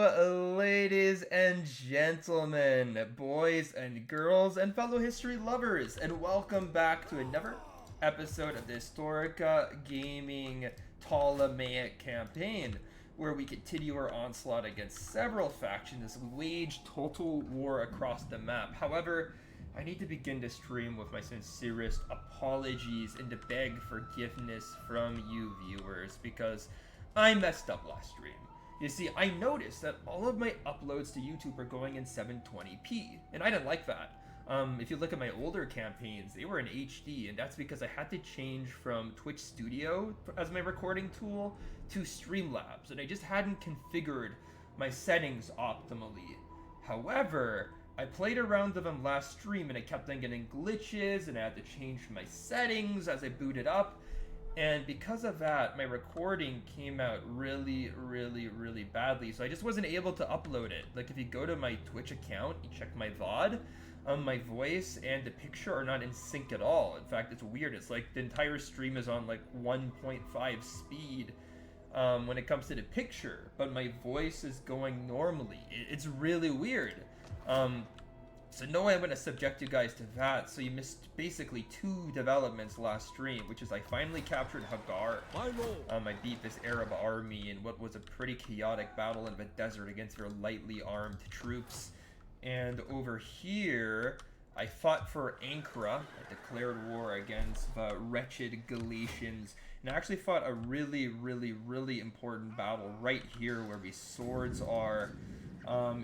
Ladies and gentlemen, boys and girls, and fellow history lovers, and welcome back to another episode of the Historica Gaming Ptolemaic campaign, where we continue our onslaught against several factions as we wage total war across the map. However, I need to begin this stream with my sincerest apologies and to beg forgiveness from you viewers, because I messed up last stream. You see, I noticed that all of my uploads to YouTube are going in 720p, and I didn't like that. If you look at my older campaigns, they were in HD, and that's because I had to change from Twitch Studio as my recording tool to Streamlabs, and I just hadn't configured my settings optimally. However, I played around with them last stream, and I kept on getting glitches, and I had to change my settings as I booted up. And because of that, my recording came out really badly, so I just wasn't able to upload it. Like, if you go to my Twitch account, you check my VOD, my voice and the picture are not in sync at all. In fact, it's weird. It's like the entire stream is on like 1.5 speed when it comes to the picture, but my voice is going normally. It's really weird. So no way I'm going to subject you guys to that. So you missed basically 2 developments last stream, which is I finally captured Hagar. I beat this Arab army in what was a pretty chaotic battle in the desert against their lightly armed troops. And over here, I fought for Ankara. I declared war against the wretched Galatians. And I actually fought a really important battle right here where these swords are.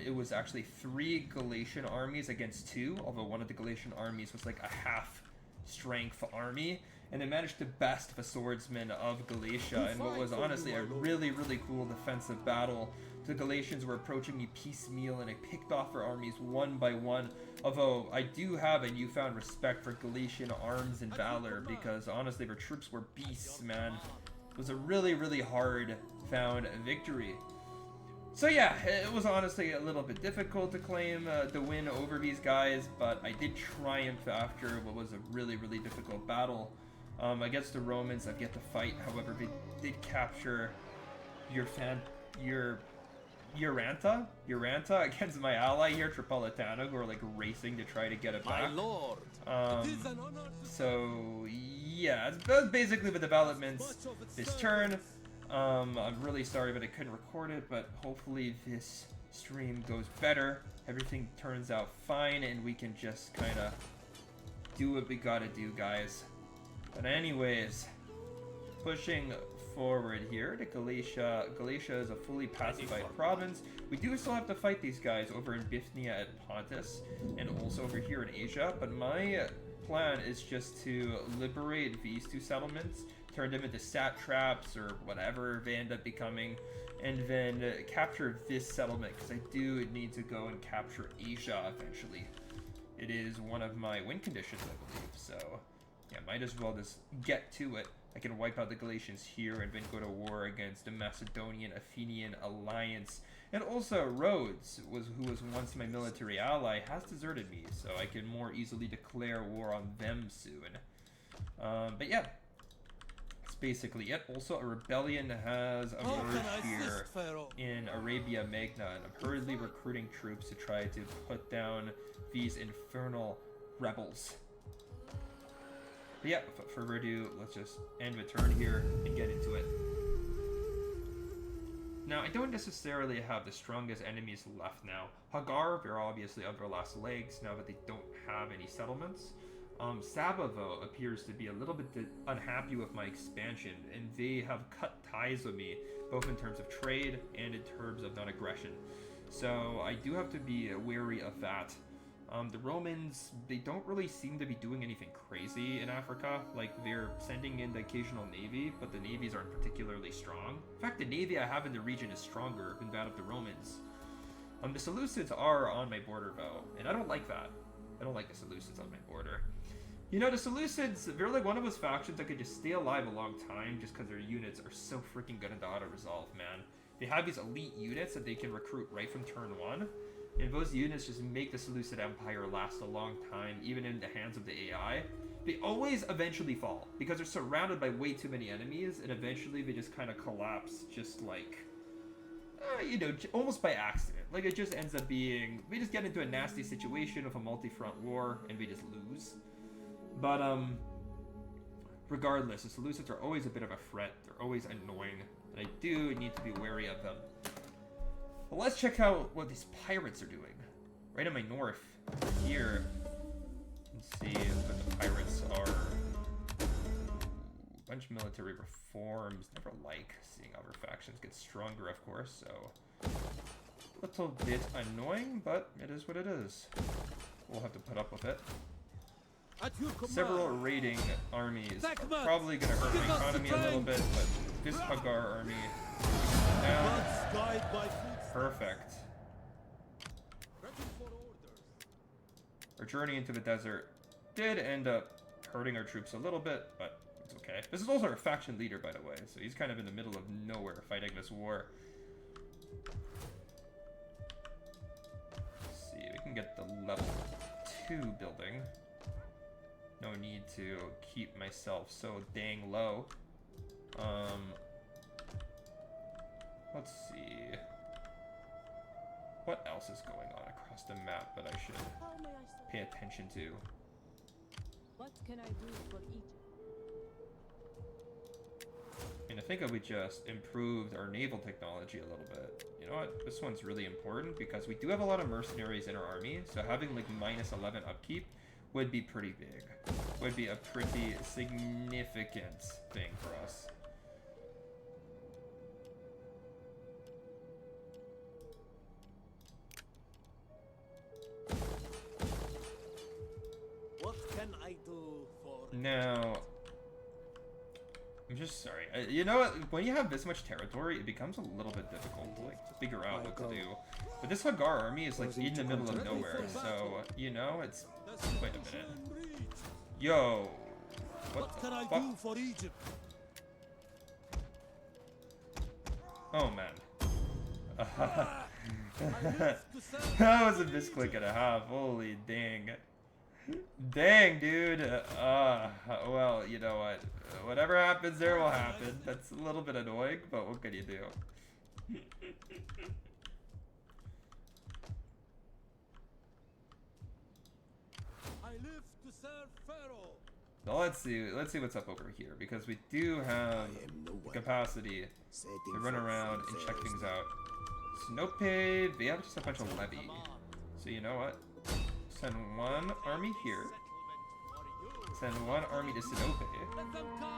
It was actually 3 Galatian armies against 2, although one of the Galatian armies was like a half-strength army, and they managed to best the swordsmen of Galatia in what was honestly a really cool defensive battle. The Galatians were approaching me piecemeal, and I picked off their armies one by one, although I do have a newfound respect for Galatian arms and valor, because honestly their troops were beasts, man. It was a really hard-found victory. So yeah, it was honestly a little bit difficult to claim the win over these guys, but I did triumph after what was a really difficult battle. Against the Romans, I've yet to fight. However, they did capture Uranta against my ally here, Tripolitano, who are like racing to try to get it back. My lord, it is an honor. So yeah, that's basically the developments this turn. I'm really sorry that I couldn't record it, but hopefully this stream goes better. Everything turns out fine, and we can just kind of do what we gotta do, guys. But anyways, pushing forward here to Galatia. Galatia is a fully pacified province. We do still have to fight these guys over in Bithynia at Pontus, and also over here in Asia, but my plan is just to liberate these 2 settlements, turn them into satraps or whatever they end up becoming, and then capture this settlement, because I do need to go and capture Asia eventually. It is one of my win conditions, I believe, so yeah, might as well just get to it. I can wipe out the Galatians here and then go to war against the Macedonian-Athenian alliance. And also Rhodes, who was once my military ally, has deserted me, so I can more easily declare war on them soon. But yeah, that's basically it. Also, a rebellion has emerged here in Arabia Magna, and I'm hurriedly recruiting troops to try to put down these infernal rebels. But yeah, without further ado, let's just end the turn here and get into it. Now, I don't necessarily have the strongest enemies left now. Hagar, they're obviously on their last legs now that they don't have any settlements. Saba, though, appears to be a little bit unhappy with my expansion, and they have cut ties with me, both in terms of trade and in terms of non-aggression. So I do have to be wary of that. The Romans, they don't really seem to be doing anything crazy in Africa. Like, they're sending in the occasional navy, but the navies aren't particularly strong. In fact, the navy I have in the region is stronger than that of the Romans. The Seleucids are on my border, though, and I don't like that. I don't like the Seleucids on my border. You know, the Seleucids, they're like one of those factions that could just stay alive a long time just because their units are so freaking good into auto-resolve, man. They have these elite units that they can recruit right from turn 1. And those units just make the Seleucid Empire last a long time, even in the hands of the AI. They always eventually fall, because they're surrounded by way too many enemies, and eventually they just kind of collapse, just like you know, almost by accident. Like, it just ends up being, we just get into a nasty situation of a multi-front war, and we just lose. But, regardless, the Seleucids are always a bit of a threat. They're always annoying, and I do need to be wary of them. Well, let's check out what these pirates are doing. Right in my north, here. Let's see what the pirates are. Bunch of military reforms. Never like seeing other factions get stronger, of course, so a little bit annoying, but it is what it is. We'll have to put up with it. Several raiding armies are probably going to hurt my economy a little bit, but this Hagar army now, perfect. Our journey into the desert did end up hurting our troops a little bit, but it's okay. This is also our faction leader, by the way, so he's kind of in the middle of nowhere fighting this war. Let's see, we can get the level 2 building. No need to keep myself so dang low. Let's see. What else is going on across the map that I should pay attention to? What can I do for Egypt? I mean, I think that we just improved our naval technology a little bit. You know what? This one's really important because we do have a lot of mercenaries in our army, so having like -11 upkeep would be pretty big. Would be a pretty significant thing for us. What can I do for... Now, I'm just sorry. You know what? When you have this much territory, it becomes a little bit difficult to like figure out what to do. But this Hagar army is like in the middle of nowhere, so you know, it's. Wait a minute. Yo, what can I fuck? do for Egypt? Oh man. That was a misclick and a half. Holy dang. Dang, dude. Well, you know what? Whatever happens there will happen. That's a little bit annoying, but what can you do? I live to serve Pharaoh. So let's see what's up over here, because we do have the capacity to run around and check things out. Sinope, they have just a bunch of levy. So you know what? Send one army here. Send one army to Sinope.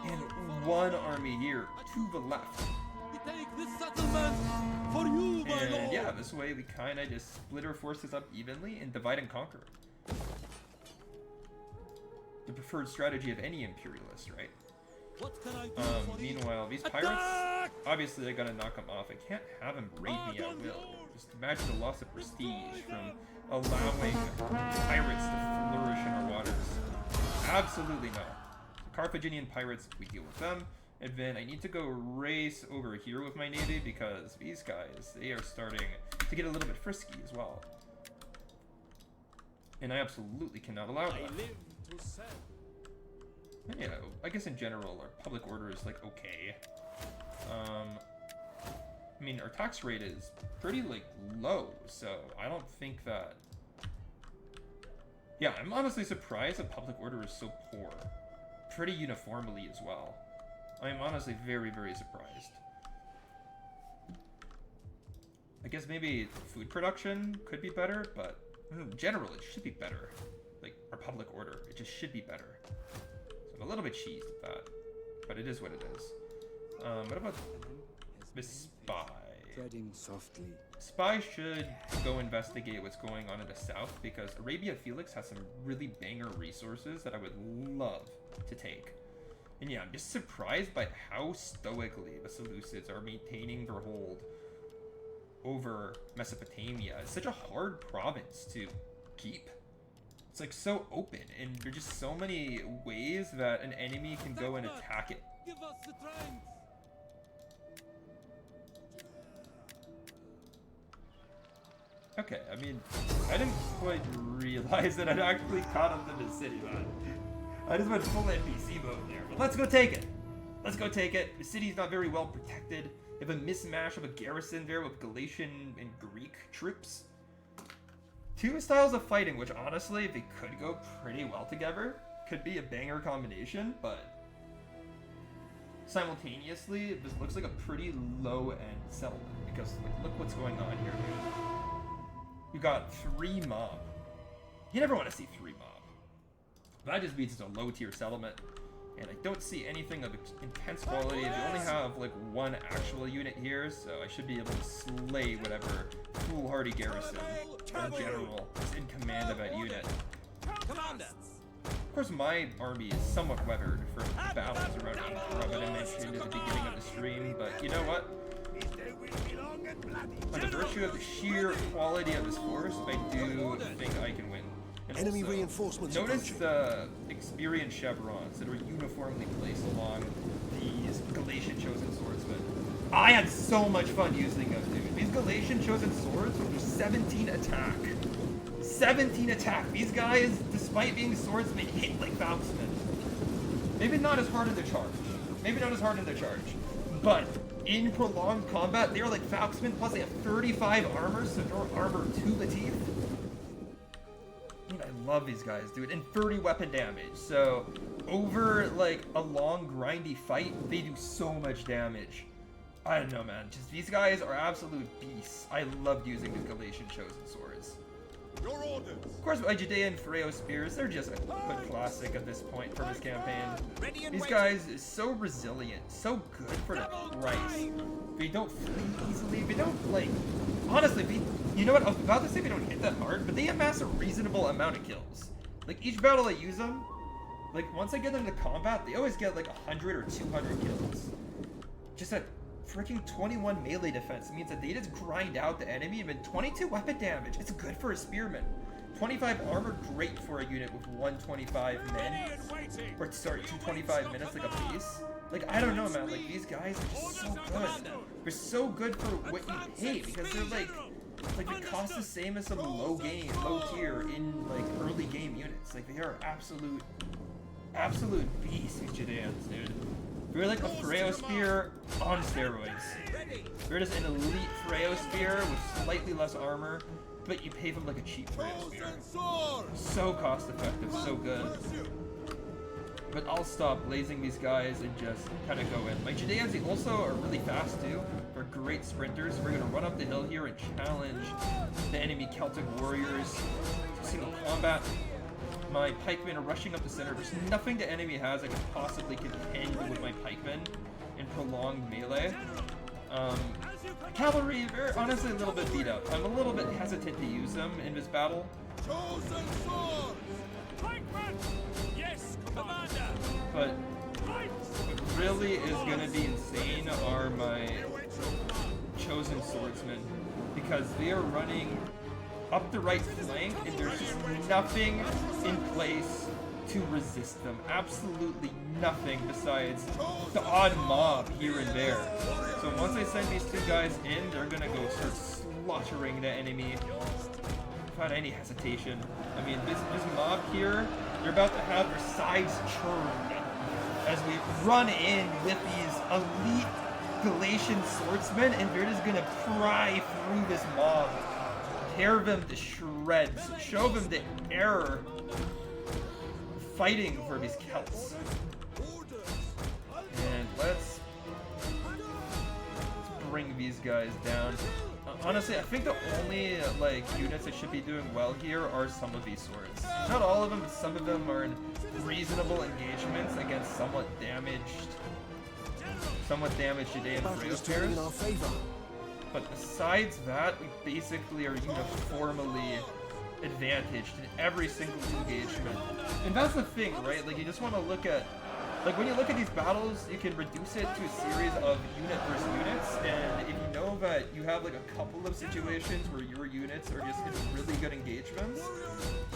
And one army here to the left. We take this settlement for you, my And lord. yeah, this way we kind of just split our forces up evenly and divide and conquer. The preferred strategy of any imperialist, right? What can I do for Meanwhile, these Attack! pirates, obviously they're gonna knock them off. I can't have them raid me at will. Just imagine the loss of prestige from allowing pirates to flourish in our waters. Absolutely not. The Carthaginian pirates, we deal with them. And then I need to go race over here with my navy because these guys, they are starting to get a little bit frisky as well. And I absolutely cannot allow I that. live to serve. And, you know, I guess in general, our public order is, like, okay. I mean, our tax rate is pretty, like, low, so I don't think that... Yeah, I'm honestly surprised that public order is so poor. Pretty uniformly as well. I'm honestly very, very surprised. I guess maybe food production could be better, but in general, it should be better. Like, our public order, it just should be better. So I'm a little bit cheesed at that, but it is what it is. What about this spy? Treading softly. Spy should go investigate what's going on in the south, because Arabia Felix has some really banger resources that I would love to take. And yeah, I'm just surprised by how stoically the Seleucids are maintaining their hold over Mesopotamia. It's such a hard province to keep. It's like so open, and there's just so many ways that an enemy can go and attack it. Give us the strength. Okay, I mean, I didn't quite realize that I'd actually caught up to the city, man. I just went full NPC mode there, but let's go take it. Let's go take it. The city's not very well protected. You have a mismatch of a garrison there with Galatian and Greek troops. Two styles of fighting, which honestly, they could go pretty well together. Could be a banger combination, but simultaneously, this looks like a pretty low-end settlement because like, look what's going on here, dude. You got 3 mob. You never want to see 3 mob. That just means it's a low-tier settlement. And I don't see anything of intense quality. They only have like 1 actual unit here, so I should be able to slay whatever foolhardy garrison or general is in command of that unit. Of course, my army is somewhat weathered for battles around Ankara that I mentioned at the beginning of the stream, but you know what? On the virtue of the sheer quality of this force, I do think I can win. And Enemy also, reinforcements notice the experience chevrons that are uniformly placed along these Galatian chosen swordsmen. I had so much fun using them, dude. These Galatian chosen swords were 17 attack. 17 attack. These guys, despite being swordsmen, hit like falconsmen. Maybe not as hard in their charge. Maybe not as hard in their charge. But in prolonged combat, they are like falconsmen, plus they have 35 armor, so they're armor to the teeth. Dude, I love these guys, dude. And 30 weapon damage. So over like a long grindy fight, they do so much damage. I don't know, man. Just these guys are absolute beasts. I loved using the Galatian chosen swords. Your orders. Of course, my Judean Freo spears, they're just a quick classic at this point for this campaign. These guys is so resilient, so good for the price. They don't flee easily, they don't, like, honestly, you know what, I was about to say they don't hit that hard, but they amass a reasonable amount of kills. Like, each battle I use them, like, once I get them into combat, they always get, like, 100 or 200 kills. Just that freaking 21 melee defense means that they just grind out the enemy and then 22 weapon damage. It's good for a spearman. 25 armor, great for a unit with 125 men. Or sorry, 225 minutes like a piece. Like, I don't know, man. Like, these guys are just so good. They're so good for what you pay because they're like they cost the same as some low tier in like early game units. Like, they are absolute beasts, these Judeans, dude. We're like a Freo spear on steroids. We're just an elite Freo spear with slightly less armor, but you pay them like a cheap Freo spear. So cost effective, so good. But I'll stop blazing these guys and just kind of go in. My Judeans also are really fast too. They're great sprinters. We're gonna run up the hill here and challenge the enemy Celtic warriors to single combat. My pikemen are rushing up the center. There's nothing the enemy has that can possibly contend with my pikemen in prolonged melee. Cavalry, they're honestly a little bit beat up. I'm a little bit hesitant to use them in this battle. Chosen swords. Pikemen. Yes, commander. But what really is gonna be insane are my chosen swordsmen, because they are running up the right flank, and there's just nothing in place to resist them. Absolutely nothing besides the odd mob here and there. So once I send these 2 guys in, they're gonna go start slaughtering the enemy without any hesitation. I mean, this mob here, they're about to have their sides churned as we run in with these elite Galatian swordsmen, and they're just gonna pry through this mob. Tear them to shreds. Show them the error of fighting for these Celts. And let's bring these guys down. Honestly, I think the only like units that should be doing well here are some of these swords. Not all of them, but some of them are in reasonable engagements against somewhat damaged Judean Freo spears. But besides that, we basically are uniformly advantaged in every single engagement. And that's the thing, right? Like, you just want to look at, like, when you look at these battles, you can reduce it to a series of unit versus units, and if you know that you have, like, a couple of situations where your units are just in really good engagements,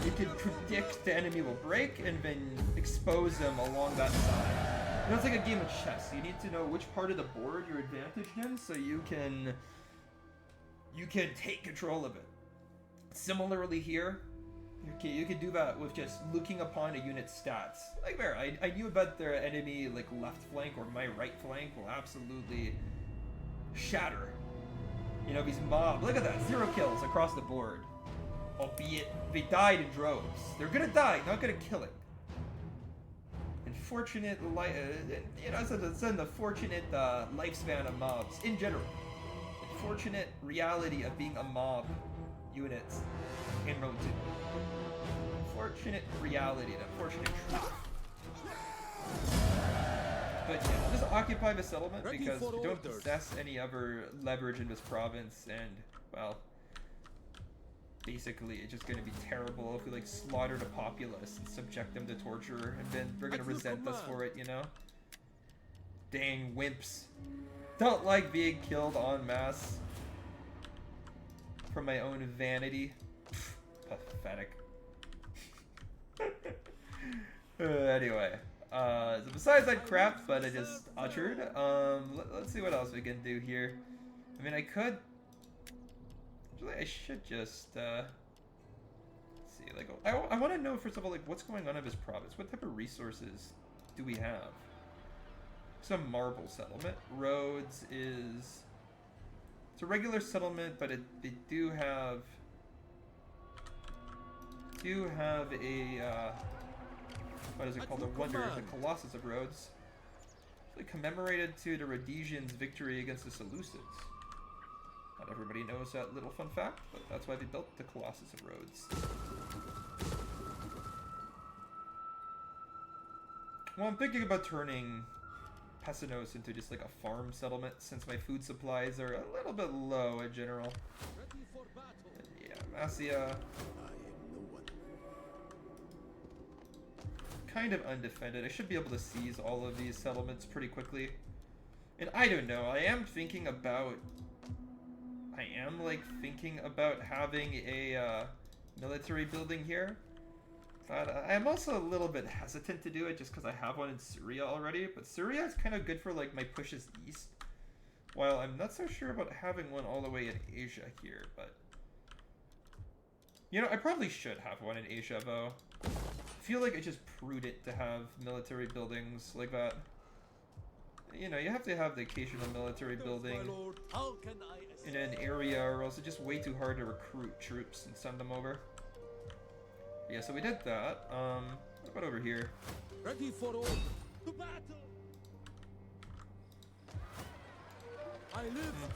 you can predict the enemy will break and then expose them along that side. You know, it's like a game of chess. You need to know which part of the board you're advantaged in so you can take control of it. Similarly here, okay, you can do that with just looking upon a unit's stats. Like there, I knew about their enemy like left flank or my right flank will absolutely shatter. You know, these mobs, look at that, 0 kills across the board. Albeit, they died in droves. They're gonna die, not gonna kill it. Unfortunate, you know, it's an unfortunate lifespan of mobs in general. Unfortunate reality of being a mob unit in Rome 2. Unfortunate reality, an unfortunate truth. But yeah, just occupy the settlement because we don't possess any other leverage in this province, and well, basically it's just gonna be terrible if we like slaughter the populace and subject them to torture, and then they're gonna resent us for it, you know? Dang wimps. Don't like being killed en masse for my own vanity. Pathetic. Anyway. So besides that crap that I just uttered, let's see what else we can do here. I mean, I could... Actually, I should just, see, like, I want to know, first of all, like, what's going on in this province? What type of resources do we have? Some marble settlement. Rhodes is... It's a regular settlement, but they do have a, what is it called? The Wonder, the Colossus of Rhodes. It's commemorated to the Rhodesians' victory against the Seleucids. Not everybody knows that little fun fact, but that's why they built the Colossus of Rhodes. Well, I'm thinking about turning Pessanos into just like a farm settlement, since my food supplies are a little bit low in general. And yeah, Massia... kind of undefended. I should be able to seize all of these settlements pretty quickly. And I don't know, I am thinking about having a military building here. But I'm also a little bit hesitant to do it just because I have one in Syria already. But Syria is kind of good for like my pushes east. While I'm not so sure about having one all the way in Asia here, but... You know, I probably should have one in Asia though. I feel like it's just prudent to have military buildings like that. You know, you have to have the occasional military building in an area, or else it's just way too hard to recruit troops and send them over. Yeah, so we did that. What about over here? Ready for order. To battle.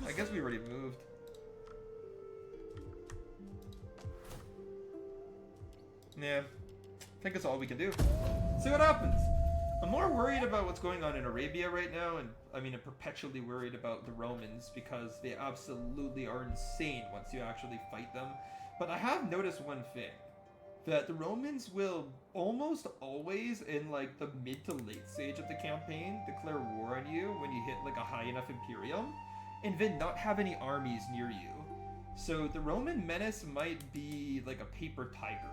I guess we already moved. Yeah. I think that's all we can do. See what happens. I'm more worried about what's going on in Arabia right now, and I mean I'm perpetually worried about the Romans because they absolutely are insane once you actually fight them. But I have noticed one thing, that the Romans will almost always in like the mid to late stage of the campaign declare war on you when you hit like a high enough imperium, and then not have any armies near you. So the Roman menace might be like a paper tiger.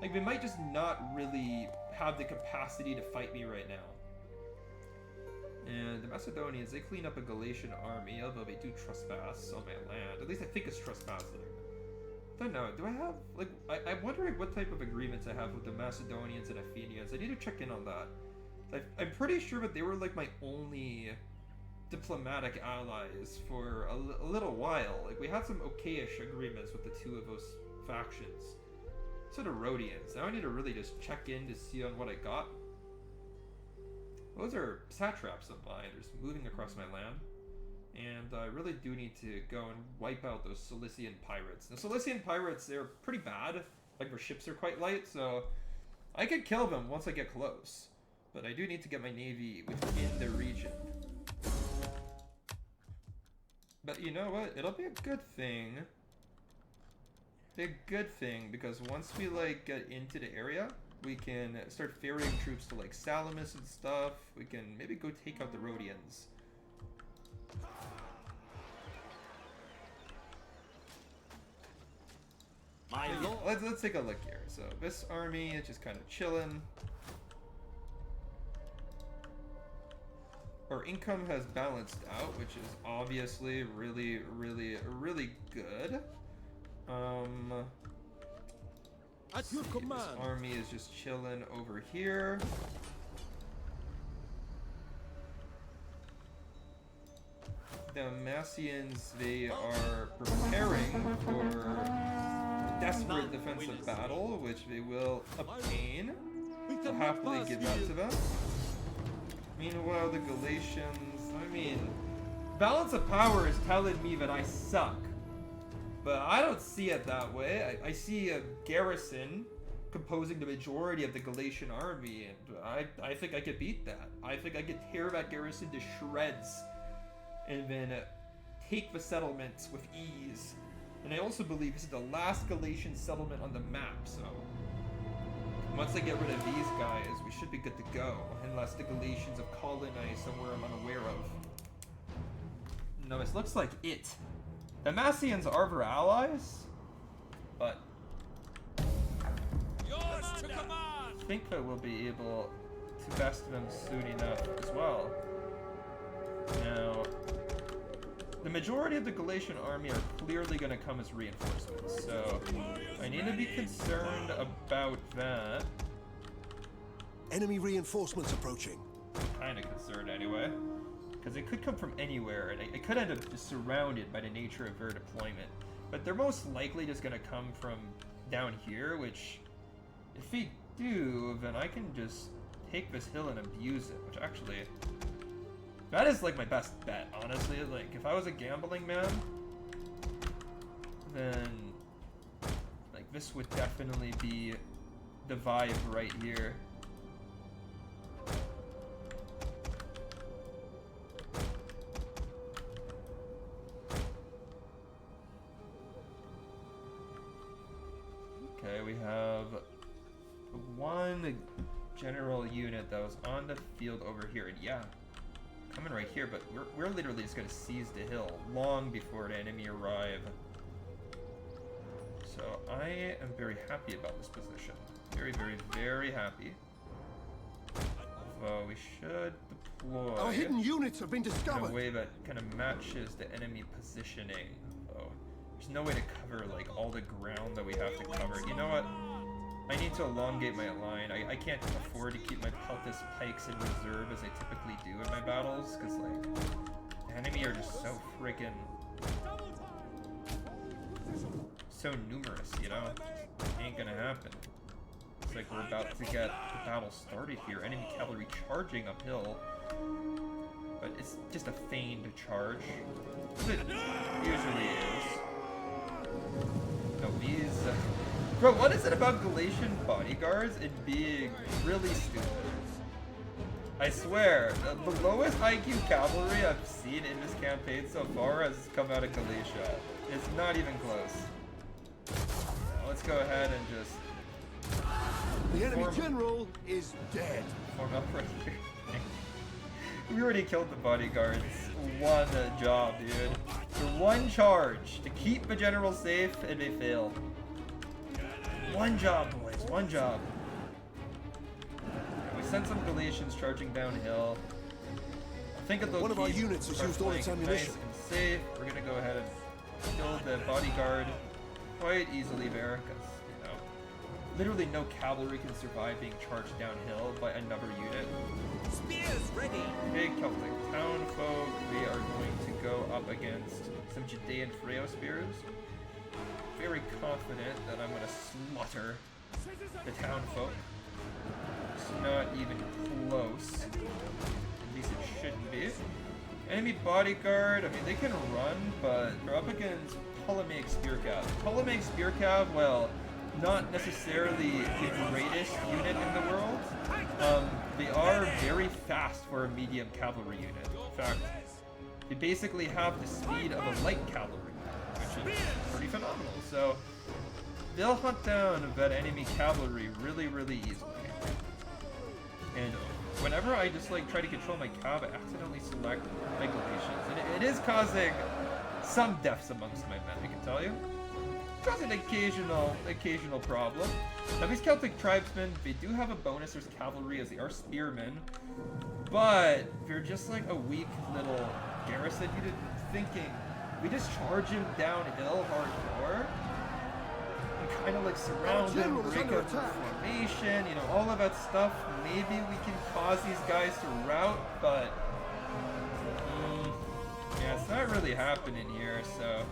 Like, they might just not really have the capacity to fight me right now. And the Macedonians, they clean up a Galatian army, although they do trespass on my land. At least I think it's trespassing. I don't know, do I have, like, I'm wondering what type of agreements I have with the Macedonians and Athenians. I need to check in on that. I'm pretty sure that they were, like, my only diplomatic allies for a little while. Like, we had some okay-ish agreements with the two of those factions. So the Rhodians. Now I need to really just check in to see on what I got. Those are satraps of mine. They're just moving across my land. And I really do need to go and wipe out those Cilician pirates. The Cilician pirates, they're pretty bad. Like, their ships are quite light, so I could kill them once I get close. But I do need to get my navy within the region. But you know what? It'll be a good thing. A good thing, because once we like get into the area, we can start ferrying troops to like Salamis and stuff. We can maybe go take out the Rhodians. Let's take a look here. So this army is just kind of chilling. Our income has balanced out, which is obviously really good. At your command. This army is just chilling over here. the Dalmatians, they are preparing for a desperate defensive battle, which they will obtain. I'll happily give that to them. Meanwhile, the Galatians, I mean, balance of power is telling me that I suck. But I don't see it that way. I see a garrison composing the majority of the Galatian army, and I think I could beat that. I think I could tear that garrison to shreds and then take the settlements with ease. And I also believe this is the last Galatian settlement on the map, so once I get rid of these guys, we should be good to go, unless the Galatians have colonized somewhere I'm unaware of. No, this looks like it. The Dalmatians are our allies, but I think that we'll be able to best them soon enough as well. Now, the majority of the Galatian army are clearly going to come as reinforcements, so I need to be concerned about that. Enemy reinforcements approaching. Kind of concerned anyway, because it could come from anywhere, and it could end up just surrounded by the nature of their deployment. But they're most likely just going to come from down here, which, if they do, then I can just take this hill and abuse it, which actually, that is like my best bet, honestly. Like, if I was a gambling man, then like this would definitely be the vibe right here. Okay, we have one general unit that was on the field over here, and yeah, coming right here, but we're literally just gonna seize the hill long before the enemy arrive. So I am very happy about this position. Very, very, very happy. Although we should deploy Our hidden units have been in discovered. a way that kind of matches the enemy positioning. Oh, there's no way to cover like all the ground that we have to cover. You know what? I need to elongate my line. I can't afford to keep my peltis pikes in reserve as I typically do in my battles, because like the enemy are just so freaking so numerous, you know? Just ain't gonna happen. It's like we're about to get the battle started here. Enemy cavalry charging uphill, but it's just a feigned charge, as it usually is. No, these. Bro, what is it about Galatian bodyguards and being really stupid? I swear, the lowest IQ cavalry I've seen in this campaign so far has come out of Galatia. It's not even close. Now, let's go ahead and just The enemy general is dead. form up right here. We already killed the bodyguards. One job, dude. For one charge to keep the general safe, and they failed. One job, boys. One job. We sent some Galatians charging downhill. I think One of our units has used all its ammunition. Nice and safe. We're gonna go ahead and kill the bodyguard quite easily there, because you know, literally no cavalry can survive being charged downhill by another unit. Spears ready. Big Celtic townfolk. We are going to go up against some Judean Freo spears. Very confident that I'm going to slaughter the townfolk. It's not even close. At least it shouldn't be. Enemy bodyguard, I mean, they can run, but they're up against Ptolemaic spear cav. Ptolemaic spear cav, well, not necessarily the greatest unit in the world. They are very fast for a medium cavalry unit. In fact, they basically have the speed of a light cavalry, which is pretty phenomenal. So they'll hunt down that enemy cavalry really, really easily. And whenever I just like try to control my cav, I accidentally select my Galatians, and it is causing some deaths amongst my men, I can tell you. It's causing an occasional problem. Now these Celtic tribesmen, they do have a bonus as cavalry as they are spearmen, but they're just like a weak little garrison unit. Thinking we just charge him downhill hardcore and kind of like surround him, break up the formation, you know, all of that stuff. Maybe we can cause these guys to rout, but yeah, it's not really happening here, so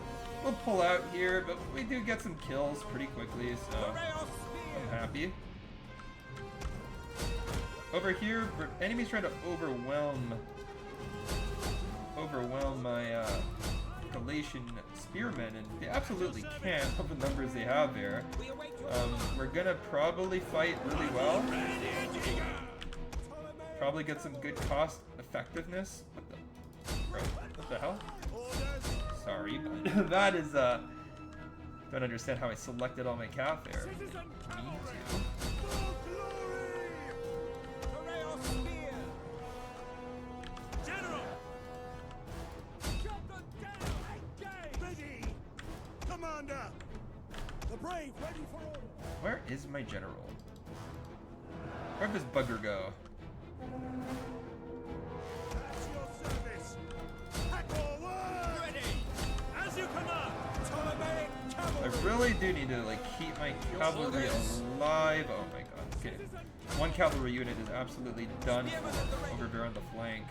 we'll pull out here, but we do get some kills pretty quickly, so I'm happy. Over here, enemies trying to overwhelm my Galatian spearmen, and they absolutely can with the numbers they have there. We're gonna probably fight really well. Probably get some good cost effectiveness. What the hell? Sorry, but that is don't understand how I selected all my cap there. Me too. Where is my general? Where'd this bugger go? I really do need to like keep my cavalry alive. Oh my god. Okay. One cavalry unit is absolutely done for over there on the flank.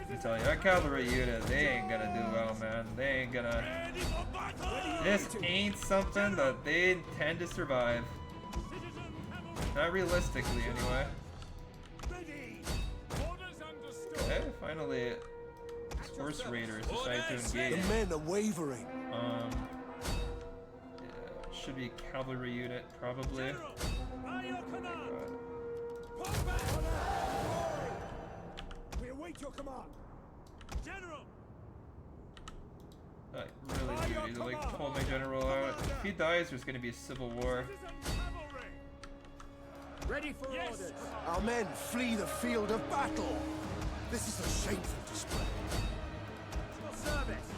I tell you, that cavalry unit, they ain't gonna do well, man. They ain't gonna... This ain't something that they intend to survive. Not realistically, anyway. Okay, finally, horse raiders decide to engage. The men are wavering. Yeah, should be a cavalry unit, probably. Oh my god. We await your command. General. I really do need to like pull my general out. If he dies, there's gonna be a civil war. Ready for orders. Our men flee the field of battle. This is a shameful display. Service.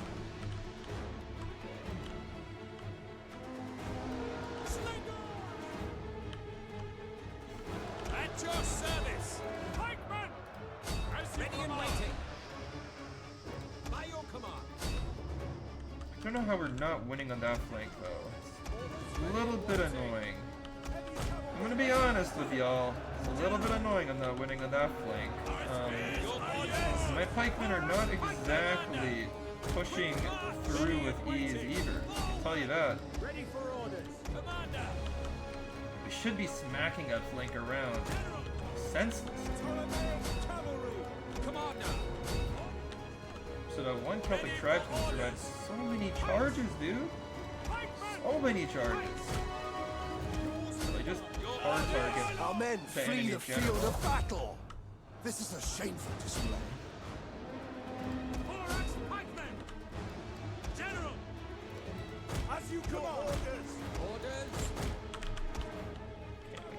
At your service. Pikemen. Ready and waiting. By your command. I don't know how we're not winning on that flank though. It's a little bit annoying. I'm gonna be honest with y'all. It's a little bit annoying I'm not winning on that flank. My pikemen are not exactly pushing through with ease either. I can tell you that. Ready for orders. Commander. We should be smacking that flank around. Senseless. Commander. So that one Celtic tribe can survive so many charges, dude. So many charges. So I just hard target. Our men the flee enemy the general. field of battle. This is a shameful display. Forax pikemen. General. As you command. Orders. Orders.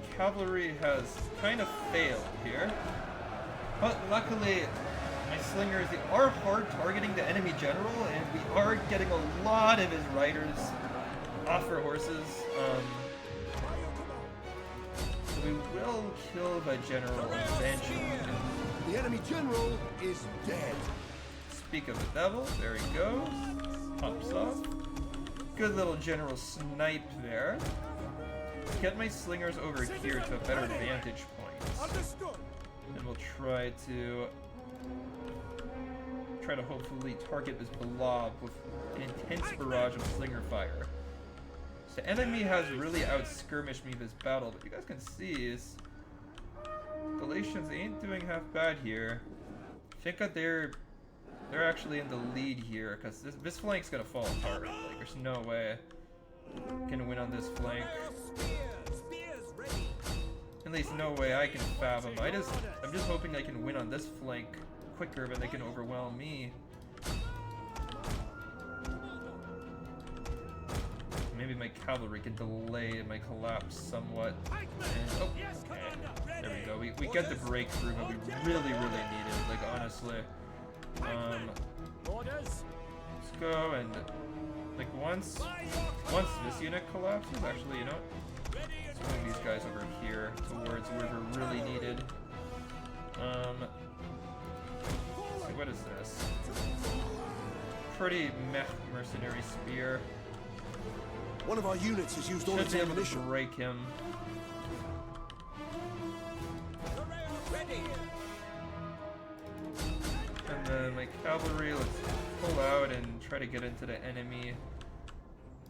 The cavalry has kind of failed here. But luckily, my slingers, they are hard targeting the enemy general, and we are getting a lot of his riders off their horses. So we will kill the general eventually. The enemy general is dead. Speak of the devil, there he goes. Pops off. Good little general snipe there. Get my slingers over here to a better vantage point. Understood. And we'll try to hopefully target this blob with an intense barrage of slinger fire. So the enemy has really out-skirmished me this battle, but you guys can see is Galatians ain't doing half bad here. I think that they're actually in the lead here, because this flank's gonna fall apart. Like, there's no way I can win on this flank. Spears ready. At least no way I can fathom. I'm just hoping I can win on this flank quicker than they can overwhelm me. Maybe my cavalry can delay my collapse somewhat. And, oh, okay. There we go. We get the breakthrough that we really need it. Like, honestly. Orders. Let's go and like once this unit collapses, actually, you know, let's move these guys over here towards where they're really needed. Let's see, what is this? Pretty meh mercenary spear. One of our units has used all Should its be able to ammunition. break him. And then my cavalry, let's pull out and try to get into the enemy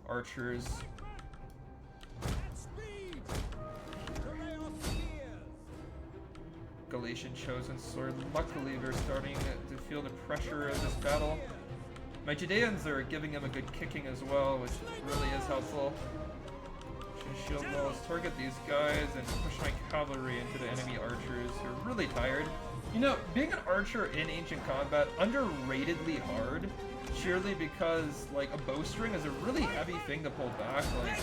archers. Galatian chosen sword. Luckily, we're starting to feel the pressure of this battle. My Judeans are giving him a good kicking as well, which really is helpful. Shield walls, target these guys, and push my cavalry into the enemy archers who are really tired. You know, being an archer in ancient combat, underratedly hard, surely because, like, a bowstring is a really heavy thing to pull back. Like,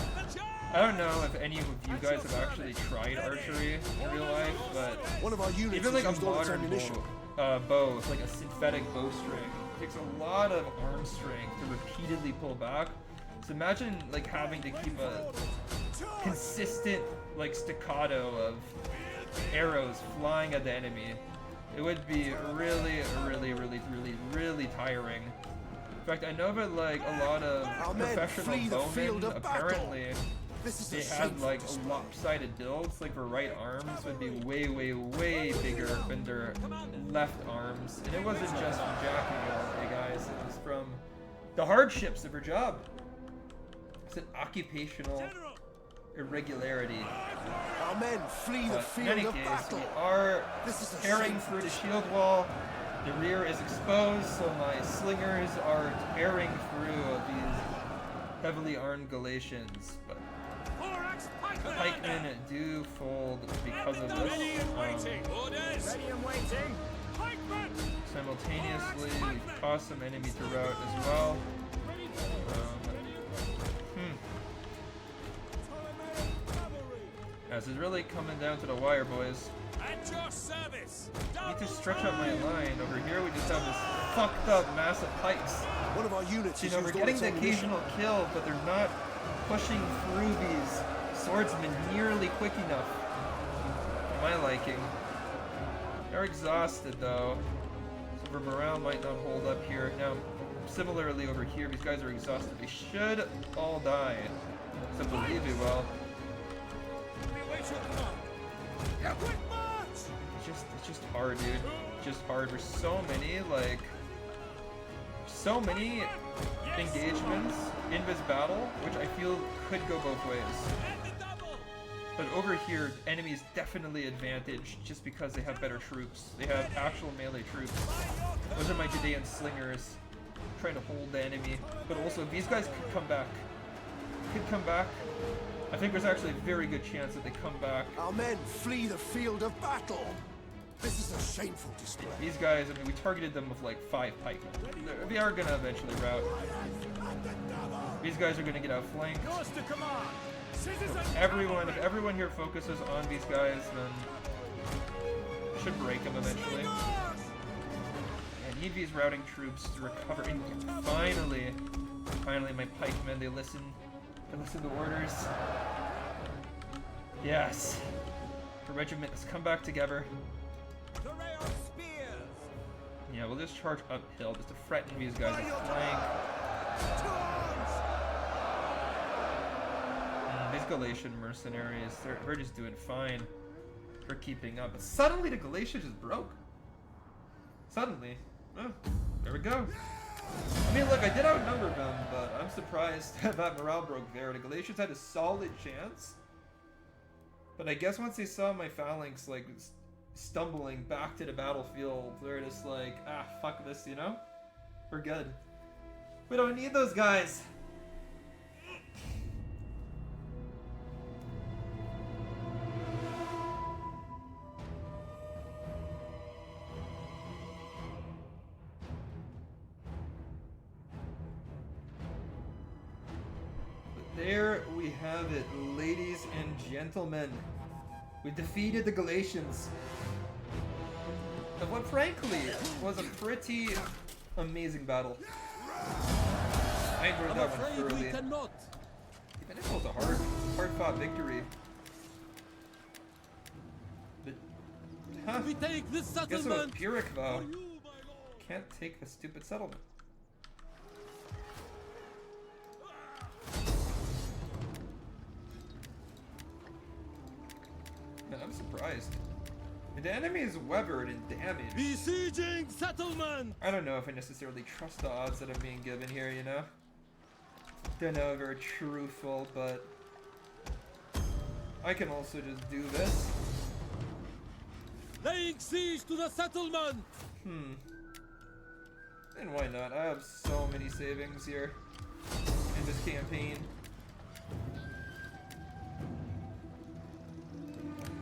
I don't know if any of you guys have actually tried archery in real life, but One of our units even like a used all its modern ammunition. bow with like a synthetic bowstring takes a lot of arm strength to repeatedly pull back. So imagine like having to keep a consistent like staccato of arrows flying at the enemy. It would be really tiring. In fact, I know that like a lot of Our men professional flee the field bowmen of battle. apparently This is a they had shameful like display. lopsided builds. Like their right arms would be way bigger than their left arms, and it wasn't just from jacking it all day, guys. It was from the hardships of her job. It's an occupational irregularity. Our men flee the But in field any of case, battle. we are This is a tearing shameful through the shield wall. The rear is exposed, so my slingers are tearing through these heavily armed Galatians. But pikemen do fold because of this. Simultaneously, we cause some enemy to rout as well. As it's really coming down to the wire, boys. At your service. I need to stretch out my line. Over here, we just have this fucked up massive pikes. One of our units You has know, we're used all getting its the ammunition. occasional kill, but they're not pushing through these swordsmen nearly quick enough for my liking. They're exhausted, though, so their morale might not hold up here. Now, similarly over here, these guys are exhausted. They should all die, so believe me, well. It's just hard, dude. It's just hard. There's so many, like, so many engagements in this battle, which I feel could go both ways. But over here, enemies definitely advantage just because they have better troops. They have actual melee troops. Those are my Judean slingers trying to hold the enemy. But also, these guys could come back. Could come back. I think there's actually a very good chance that they come back. Our men flee the field of battle. This is a shameful display. These guys, I mean, we targeted them with like 5 pikemen. They are gonna eventually rout. These guys are gonna get outflanked. If everyone here focuses on these guys, then should break them eventually. I need these routing troops to recover. And finally, my pikemen, they listen to orders. Yes. The regiment has come back together. Yeah, we'll just charge uphill just to threaten these guys with flank. These Galatian mercenaries, they're just doing fine. They're keeping up. But suddenly the Galatians just broke. Suddenly. Oh, there we go. I mean, look, I did outnumber them, but I'm surprised that morale broke there. The Galatians had a solid chance. But I guess once they saw my phalanx, like, stumbling back to the battlefield, they're just like, ah, fuck this, you know? We're good. We don't need those guys. There we have it, ladies and gentlemen. We defeated the Galatians. Of what frankly was a pretty amazing battle. I enjoyed I'm that one afraid we thoroughly. cannot. Even if it was a hard-fought victory. But, huh? We take this Guess what, settlement Pyrrhic though. for you, my lord. Can't take the stupid settlement. Man, I'm surprised. The enemy is weathered and damaged. Besieging settlement! I don't know if I necessarily trust the odds that I'm being given here, you know? Don't know if they're truthful, but I can also just do this. Laying siege to the settlement! And why not? I have so many savings here in this campaign.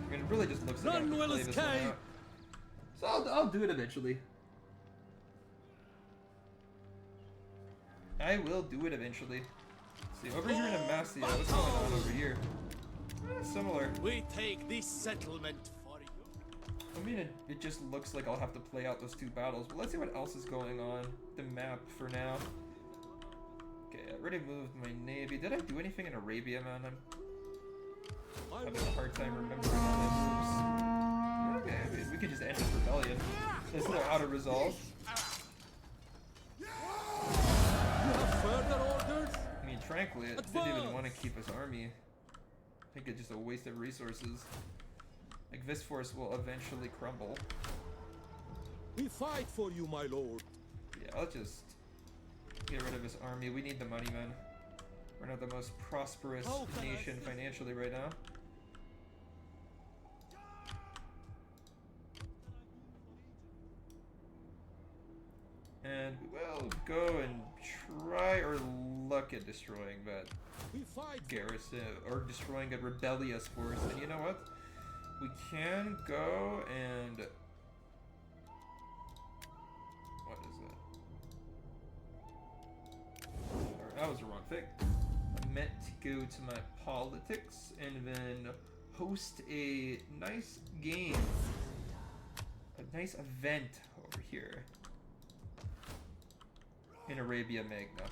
I mean, it really just looks like I have to None will play this one escape. out. So I'll do it eventually. I will do it eventually. See, over here in Amasia, what's going on over here? Similar. We take this settlement for you. I mean, it just looks like I'll have to play out those two battles, but let's see what else is going on the map for now. Okay, I already moved my navy. Did I do anything in Arabia, man? I'm having a hard time remembering all my moves. Okay, I mean, we could just end this rebellion. It's still out of resolve. You have further orders? I mean, frankly, I didn't even want to keep his army. I think it's just a waste of resources. Like, this force will eventually crumble. We fight for you, my lord. Yeah, I'll just get rid of his army. We need the money, man. We're not the most prosperous nation financially right now. And we will go and try our luck at destroying that We fight. garrison, or destroying a rebellious force. And you know what? We can go and... What is it? Sorry, that was the wrong thing. I meant to go to my politics and then host a nice game. A nice event over here. In Arabia Magna.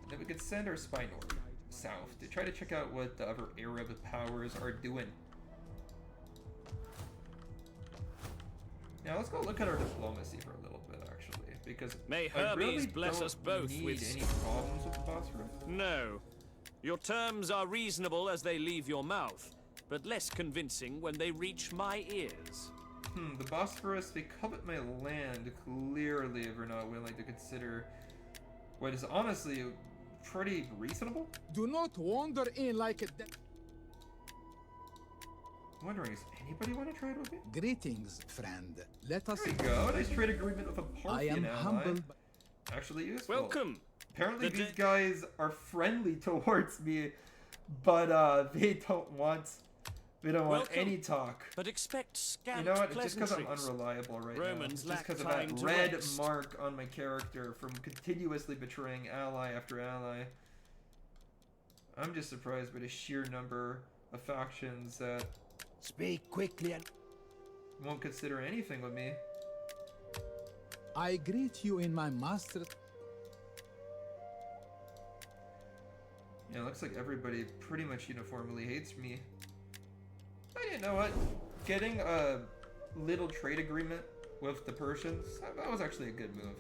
And then we could send our spy north, south, to try to check out what the other Arab powers are doing. Now let's go look at our diplomacy for a little bit, actually, because May I really Hermes bless don't us both need with... any problems with the Bosphorus. No. Your terms are reasonable as they leave your mouth, but less convincing when they reach my ears. The Bosphorus, they covet my land, clearly if we're not willing to consider what is honestly pretty reasonable. Do not wander in like a I'm wondering, does anybody want to trade with me? Greetings, friend. Let us. There we go, nice trade agreement with a I Parthian am ally. humbled. Actually useful. Welcome. Apparently The these guys are friendly towards me, but they don't want Welcome. any talk. But expect scant You know what? It's just because I'm pleasantries. unreliable right Romans now. It's just lack because of time that to red waste. mark on my character from continuously betraying ally after ally. I'm just surprised by the sheer number of factions that Speak quickly and won't consider anything with me. I greet you in my master. Yeah, it looks like everybody pretty much uniformly hates me. But you know what? Getting a little trade agreement with the Persians, that was actually a good move.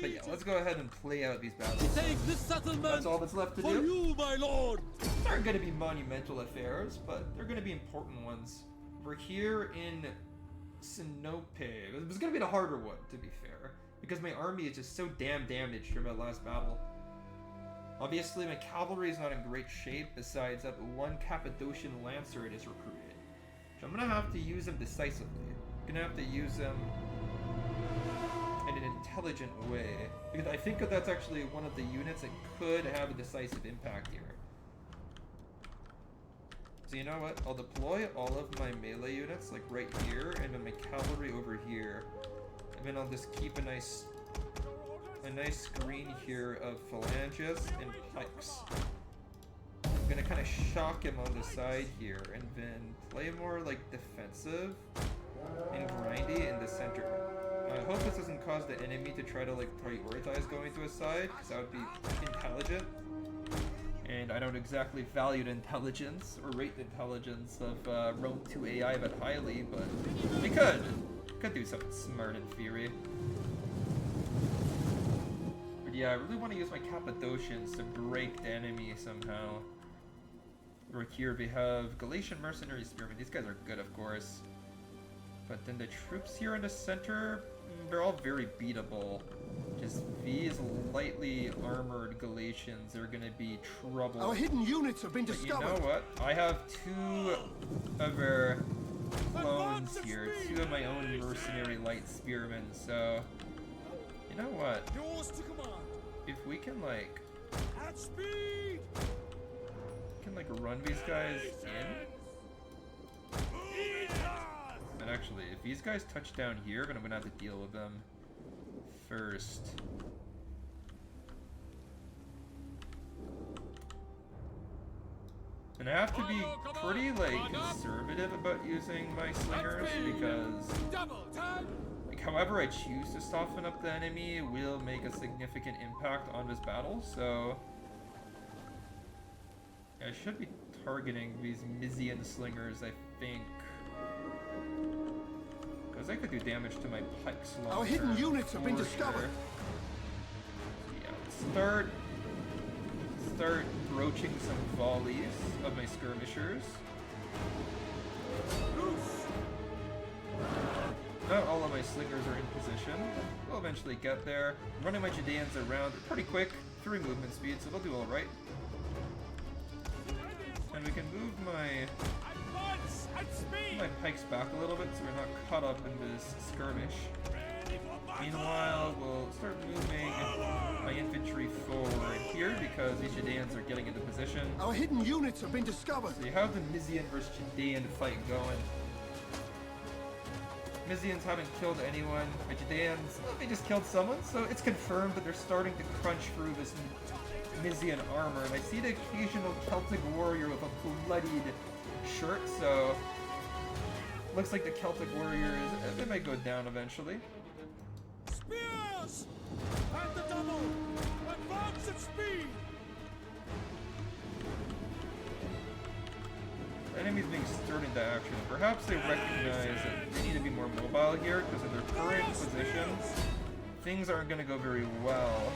But yeah, let's go ahead and play out these battles. we take this settlement That's all that's left to for do. you, my lord. These aren't going to be monumental affairs, but they're going to be important ones. We're here in Sinope. It was going to be the harder one, to be fair, because my army is just so damn damaged from my last battle. Obviously, my cavalry is not in great shape, besides that one Cappadocian Lancer it is recruited. So I'm going to have to use them decisively. I'm going to have to use them in an intelligent way, because I think that that's actually one of the units that could have a decisive impact here. So you know what? I'll deploy all of my melee units like right here, and then my cavalry over here, and then I'll just keep a nice screen here of phalanges and pikes. I'm gonna kind of shock him on the side here, and then play more like defensive and grindy in the center. I hope this doesn't cause the enemy to try to like prioritize going to his side, because that would be intelligent. And I don't exactly value the intelligence or rate the intelligence of Rome 2 AI that highly, but we could do something smart in theory. But yeah, yeah, I really want to use my Cappadocians to break the enemy somehow. Right here we have Galatian Mercenary Spearmen. These guys are good, of course. But then the troops here in the center, they're all very beatable. Just these lightly armored Galatians are gonna be trouble. Our hidden units have been But discovered. you know what? I have two other clones here. Two of my own mercenary light spearmen, so... You know what? Yours to command. If we can, like... At speed. run these guys in. And actually, if these guys touch down here, then I'm gonna have to deal with them first. And I have to be pretty, like, conservative about using my slingers because, like, however I choose to soften up the enemy will make a significant impact on this battle, so I should be targeting these Mizian slingers, I think. Because I could do damage to my pikes longer. Our hidden units have been for discovered. sure. So yeah, let's start broaching some volleys of my skirmishers. Not all of my slingers are in position. We'll eventually get there. I'm running my Judeans around pretty quick, 3 movement speed, so they'll do alright. And we can move my pikes back a little bit so we're not caught up in this skirmish. Meanwhile, we'll start moving my infantry forward here because these Judeans are getting into position. Our hidden units have been discovered. So you have the Mizian versus Judean fight going. Mizians haven't killed anyone. My Judeans, well, they just killed someone, so it's confirmed that they're starting to crunch through this Mizian armor. And I see the occasional Celtic warrior with a bloodied shirt, so looks like the Celtic warriors, they might go down eventually. Spears! And the double! Advance at speed! The enemy's being stirred into action. Perhaps they recognize that they need to be more mobile here, because in their current position, things aren't going to go very well.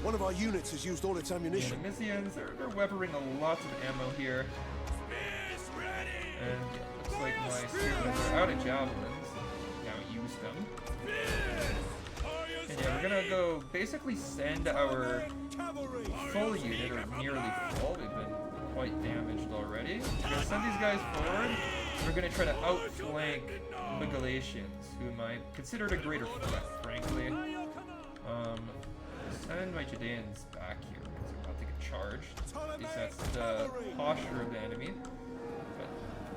One of our units has used all its ammunition. The Mizians, they're weathering a lot of ammo here. And it looks like my spearmen are out of javelins. Now use them. And yeah, we're gonna go basically send our full unit, or nearly full. We've been quite damaged already. We're gonna send these guys forward. We're gonna try to outflank the Galatians, whom I considered a greater threat, frankly. Send my Judeans back here because they're about to get charged. At least that's the posture of the enemy. But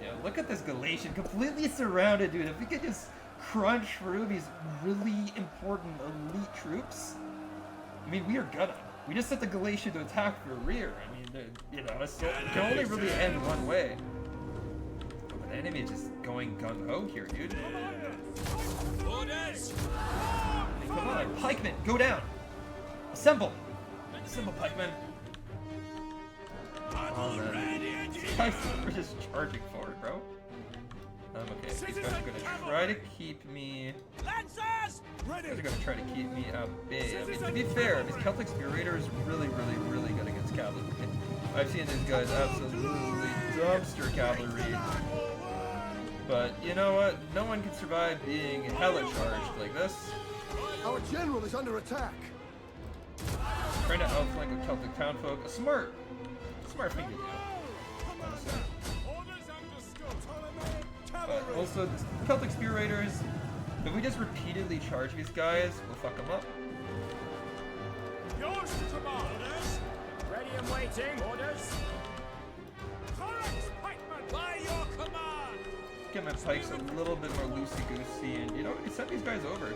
yeah, look at this Galatian, completely surrounded, dude. If we could just crunch through these really important elite troops, I mean, we are gonna. We just set the Galatian to attack the rear. I mean, you know, it can only really end one way. But the enemy is just going gung-ho here, dude. Orders! Come on, pikemen, go down! Assemble! Assemble, pikemen! Oh man, these guys are just charging forward, bro. Okay, these guys are gonna try to keep me... Lancers! Ready! They're gonna try to keep me at bay. I mean, to be fair, these Celtic Spear Raiders really good against cavalry. I've seen these guys absolutely dumpster cavalry. But you know what? No one can survive being hella charged like this. Our general is under attack. Trying to outflank with Celtic townfolk. A smart thing to do. Honestly. But also, the Celtic Spear Raiders, if we just repeatedly charge these guys, we'll fuck them up. Yours to command, orders! Ready and waiting, orders! Correct, pikemen, by your command! Get my pikes a little bit more loosey-goosey, and you know, we sent these guys over.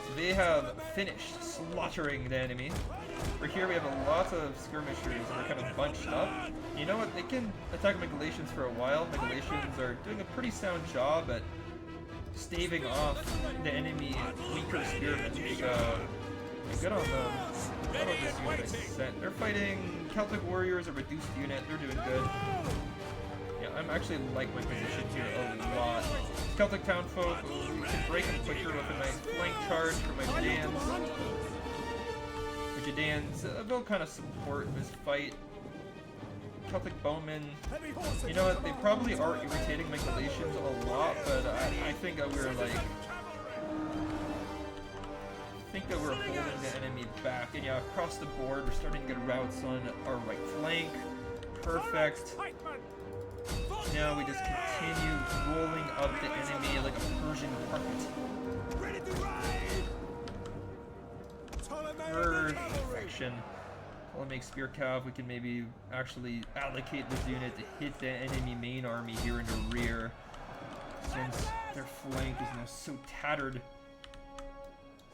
So they have finished slaughtering the enemy. For here we have a lot of skirmishers that are kind of bunched up. You know what, they can attack my Galatians for a while. My Galatians are doing a pretty sound job at staving off the enemy weaker spearmen, so good on them. How about this unit I sent? They're fighting Celtic warriors, a reduced unit, they're doing good. Yeah, I'm actually like my position here a lot. Celtic townfolk, we can break them quicker with a nice flank charge for my Judeans. The Judeans will kind of support this fight. Celtic bowmen, you know what, they probably are irritating my Galatians a lot, but I think that we're like... I think that we're holding the enemy back, and yeah, across the board, we're starting to get routes on our right flank. Perfect. Now we just continue rolling up the enemy like a Persian carpet. Perfection. Ptolemaic Spear Cav, we can maybe actually allocate this unit to hit the enemy main army here in the rear, since their flank is now so tattered.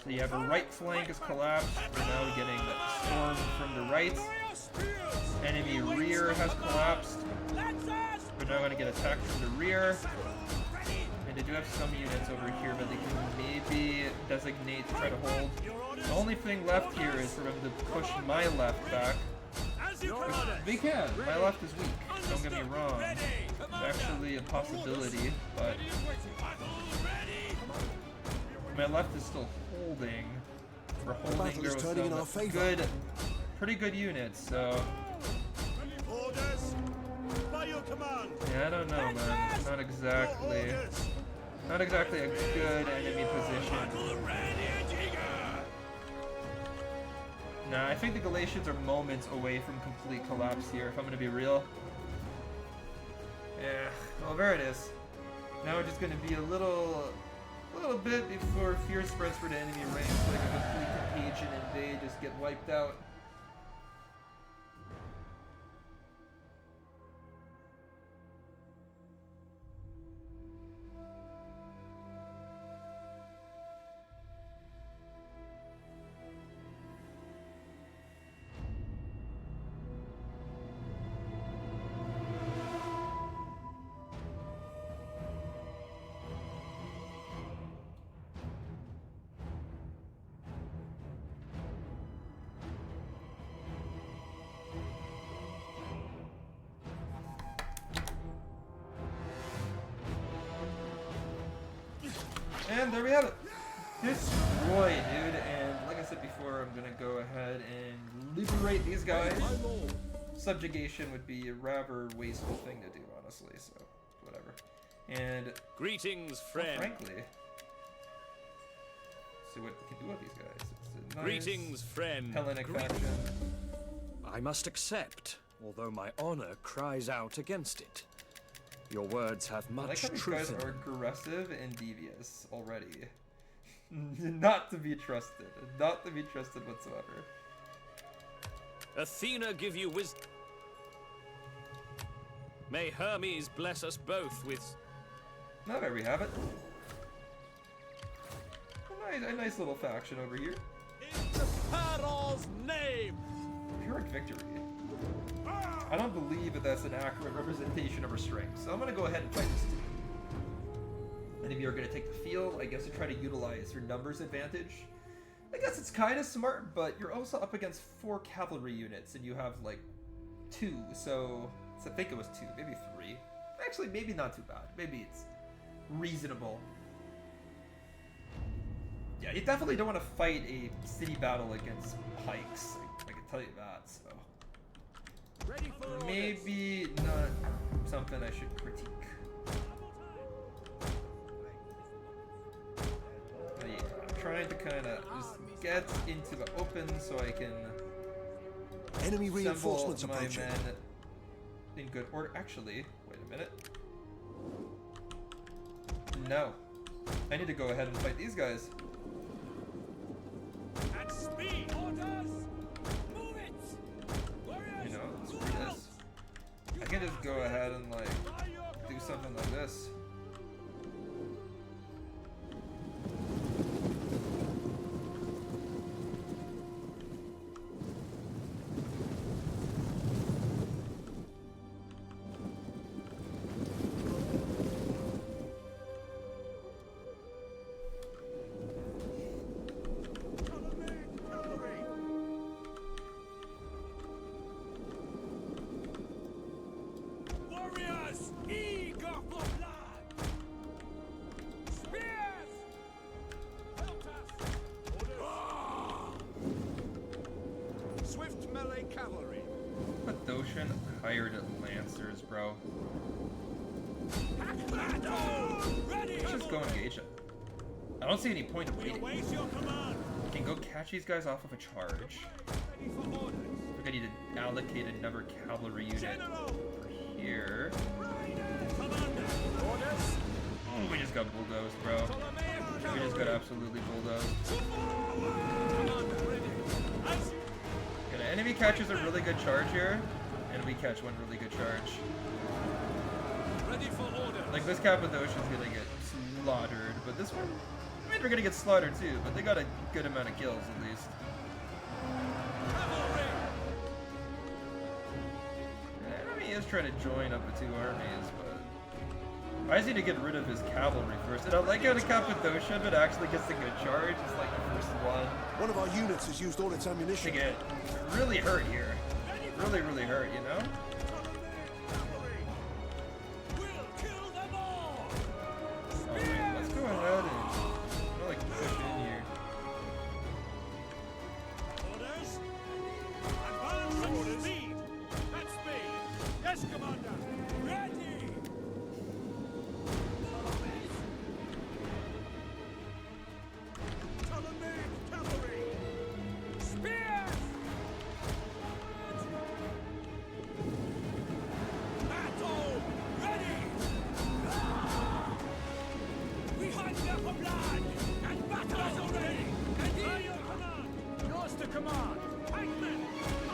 So you have a right flank is collapsed. We're now getting storm from the right. Enemy rear has collapsed. We're now going to get attacked from the rear. And they do have some units over here, but they can maybe designate to try to hold. The only thing left here is for them to push my left back. They can. My left is weak. Don't get me wrong. It's actually a possibility, but my left is still holding. We're holding. There was some good, pretty good units, so. Yeah, I don't know, man. Not exactly a good enemy position. Nah, I think the Galatians are moments away from complete collapse here, if I'm gonna be real. Yeah, well, there it is. Now we're just gonna be a little bit before fear spreads for the enemy ranks, like a complete contagion, and they just get wiped out. And there we have it. Destroy, dude. And like I said before, I'm gonna go ahead and liberate these guys. Subjugation would be a rather wasteful thing to do, honestly, so whatever. And greetings, friend. Frankly, see what we can do with these guys. It's a nice greetings, friend. Hellenic faction. I must accept, although my honor cries out against it. Your words have much I like how these truth guys in are them. aggressive and devious already. Not to be trusted. Not to be trusted whatsoever. Athena give you wisdom. May Hermes bless us both with... Now there we have it. A nice little faction over here. In the Pharaoh's name! Pyrrhic victory. I don't believe that that's an accurate representation of our strength, so I'm going to go ahead and fight this team. Any of you are going to take the field, I guess, to try to utilize your numbers advantage. I guess it's kind of smart, but you're also up against 4 cavalry units, and you have, like, 2, so I think it was 2, maybe 3. Actually, maybe not too bad. Maybe it's reasonable. Yeah, you definitely don't want to fight a city battle against pikes, I can tell you that, so... Ready for Maybe not something I should critique. But yeah, I'm trying to kind of just get into the open so I can Enemy assemble reinforcements my approaching. men in good order. Actually, wait a minute. No. I need to go ahead and fight these guys. at speed! Orders! Move it! You know, screw this. I can just go ahead and, like, do something like this. Warriors, hired lancers, bro. Let's just go engage it. I don't see any point of waiting. We can go catch these guys off of a charge. I need to allocate another cavalry unit over here. Oh, we just got bulldozed, bro. We just got absolutely bulldozed. And the enemy catches a really good charge here, and we catch one really good charge. Like, this Cappadocia's gonna get slaughtered, but this one, I mean, we're gonna get slaughtered too, but they got a good amount of kills at least. The enemy is trying to join up the two armies, but I just need to get rid of his cavalry first. And I like how the Cappadocia, if it actually gets a good charge, it's like the first one. One of our units has used all its ammunition. To get really hurt here. Really, really hurt, you know? Alright, let's go ahead and like push in here. Orders. Advance. Orders. Speed. At speed. Yes, Commander. Ready. Ptolemaic cavalry. Spears. Battle. Ready. We hunt there for blood. And battle ready. And by your command. Yours to command. Pikemen.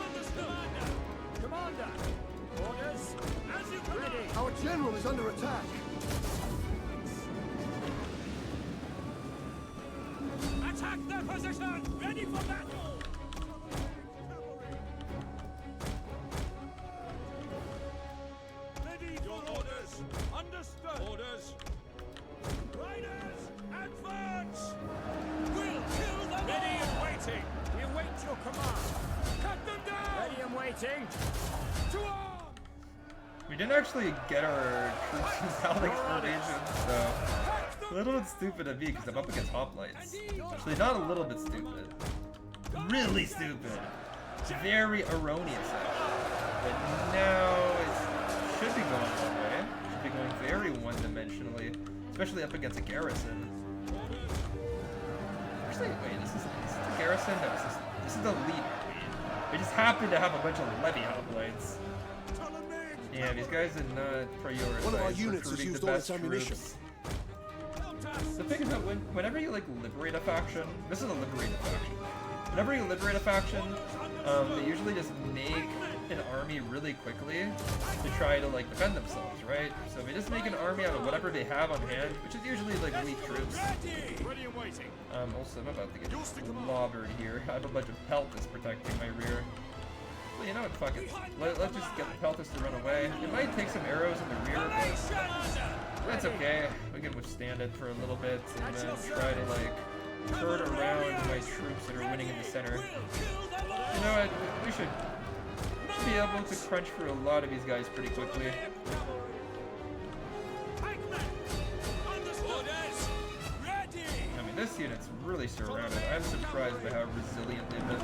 Understood. Commander. Orders. As you command. Our general is under attack. Attack their position! Ready for battle! Ready for orders! Understood! Orders! Riders! Advance! We'll kill them! Ready and waiting! We await your command! Cut them down! Ready and waiting! To arms! We didn't actually get our troops in Alex formation, so a little bit stupid of me because I'm up against hoplites. Actually, not a little bit stupid. Really stupid. Very erroneous, actually. But now it should be going one way. It should be going very one-dimensionally, especially up against a garrison. Actually, wait, is this the garrison? No, this is the lead army. They just happen to have a bunch of levy hoplites. Yeah, these guys did not prioritize One of our units has recruiting used the all best its ammunition. troops. The thing is that whenever you like liberate a faction, this is a liberated faction. Whenever you liberate a faction, they usually just make an army really quickly to try to like defend themselves, right? So they just make an army out of whatever they have on hand, which is usually like weak troops. Ready and waiting! Also, I'm about to get clobbered here. I have a bunch of peltas protecting my rear. Well, you know what, fuck it. Let's just get the peltas to run away. It might take some arrows in the rear, but that's okay. We can withstand it for a little bit and then try to like turn around my troops that are winning in the center. You know what, we should be able to crunch through a lot of these guys pretty quickly. I mean, this unit's really surrounded. I'm surprised by how resilient they've been.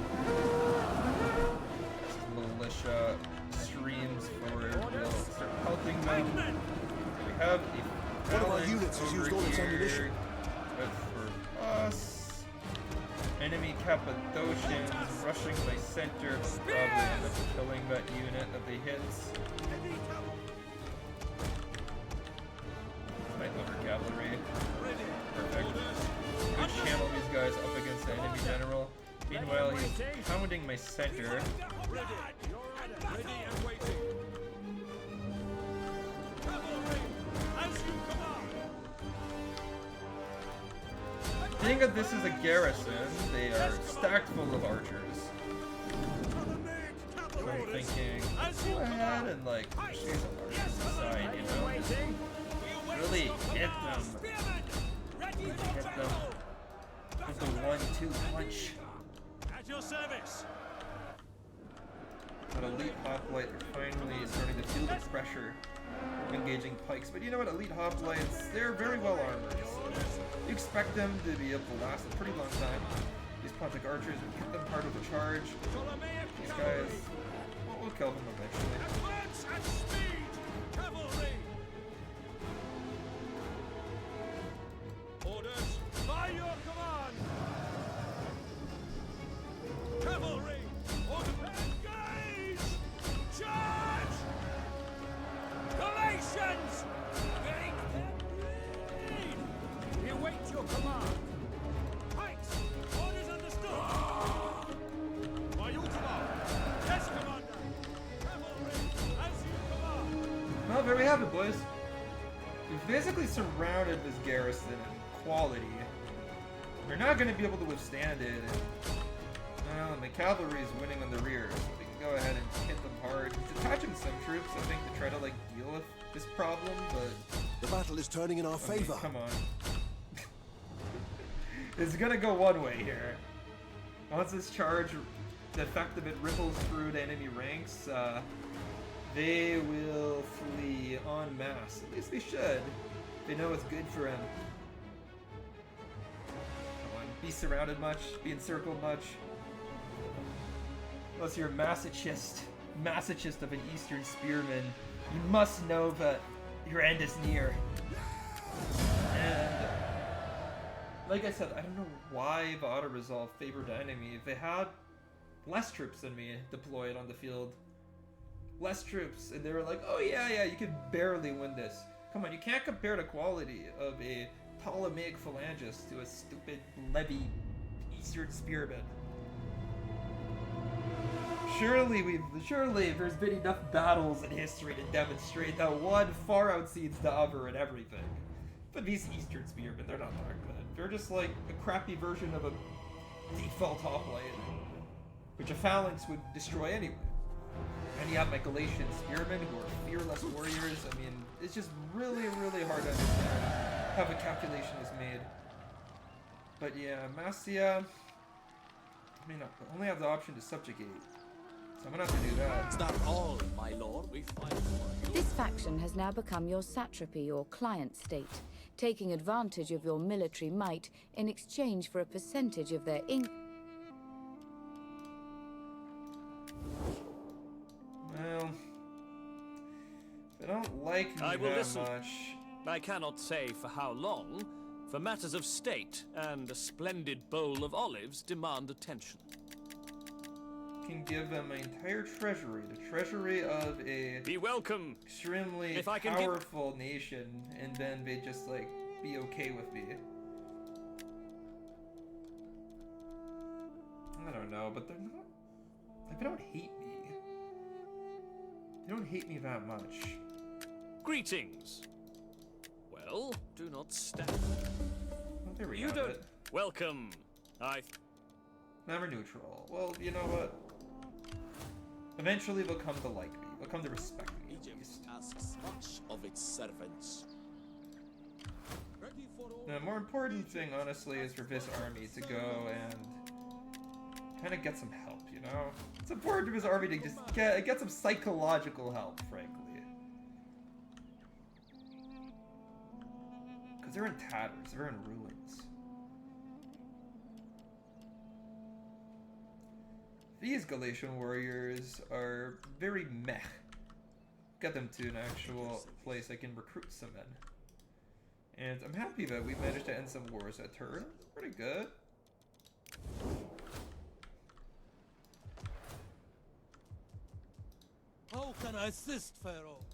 Militia streams forward. We'll start pelting them. We have the One of our units has used all its ammunition. But for us, enemy Cappadocians rushing my center. Probably end up killing that unit that they hit. Light over cavalry. Perfect. Good channel these guys up against the enemy general. Meanwhile, he's pounding my center. Ready and waiting! Cavalry! As you command! Being that this is a garrison, they are stacked full of archers. So I'm thinking, go ahead and like push these archers aside, you know? Really hit them. Hit them with a 1-2 punch. At your service! But elite hoplite are finally starting to feel the pressure of engaging pikes. But you know what, elite hoplites, they're very well armored. So you expect them to be able to last a pretty long time. These Pontic archers would get them part of the charge. These guys, what We'll kill them eventually. Advance at speed! Cavalry! Orders by your command! Cavalry! Order engage! Charge! Galatians! Make them bleed! We await your command! Pikes! Orders understood! By your command! Yes, Commander! Cavalry! As you command! Well, there we have it, boys. We've basically surrounded this garrison in quality. They're not going to be able to withstand it. Well, my cavalry is winning on the rear, so we can go ahead and hit them hard. He's detaching some troops, I think, to try to, like, deal with this problem, but... The battle is turning in our I mean, favor. come on. It's gonna go one way here. Once this charge, the effect of it ripples through the enemy ranks, they will flee en masse. At least they should. They know what's good for them. Come on, be surrounded much, be encircled much. Unless you're a masochist of an Eastern spearman, you must know that your end is near. And like I said, I don't know why the auto-resolve favored the enemy. If they had less troops than me deployed on the field, less troops, and they were like, oh yeah, you could barely win this. Come on, you can't compare the quality of a Ptolemaic phalangist to a stupid levy Eastern spearman. Surely there's been enough battles in history to demonstrate that one far outseeds the other in everything. But these Eastern spearmen, they're not that good. They're just like a crappy version of a default hoplite, which a phalanx would destroy anyway. And you have my Galatian spearmen who are fearless warriors. I mean, it's just really hard to understand how the calculation is made. But yeah, Massia, I mean, I only have the option to subjugate. So I'm gonna have to do that. It's not all, my lord. We fight for you. This faction has now become your satrapy or client state, taking advantage of your military might in exchange for a percentage of their Well, they don't like me I will that listen. much. I cannot say for how long, for matters of state and a splendid bowl of olives demand attention. Can give them my entire treasury, the treasury of a Be welcome. extremely If I can powerful nation, and then they just like be okay with me. I don't know, but they're not. Like, they don't hate me. They don't hate me that much. Greetings. Well, do not stand. Well, there we You have don't. it. Welcome. Never neutral. Well, you know what? Eventually they'll come to like me. They'll come to respect me, at Egypt least. asks much of its servants. Ready for all. The more important thing, honestly, is for this army to go and kind of get some help, you know? It's important for this army to just get some psychological help, frankly. Because they're in tatters, they're in ruins. These Galatian warriors are very meh. Get them to an actual place I can recruit some in. And I'm happy that we managed to end some wars that turn. Pretty good. How can I assist, Pharaoh?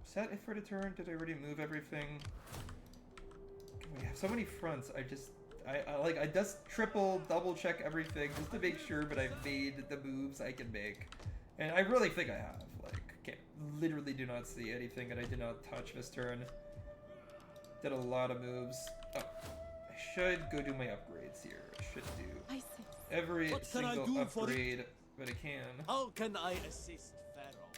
Set it for the turn. Did I already move everything? We have so many fronts. I just double check everything just to make sure that I've made the moves I can make. And I really think I have. Like, literally do not see anything that I did not touch this turn. Did a lot of moves. Oh, I should go do my upgrades here. I should do every What can I single do for upgrade that I can. How can I assist, Pharaoh?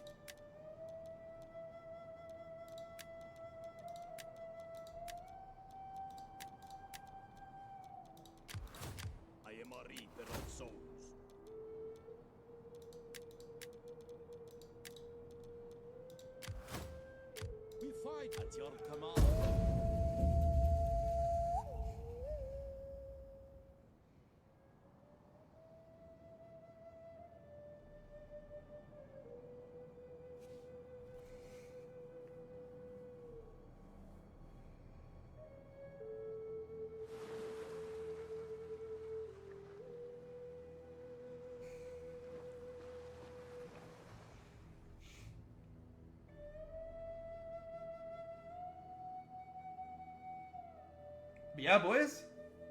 I am a reaper of souls. We fight. At your command. But yeah, boys,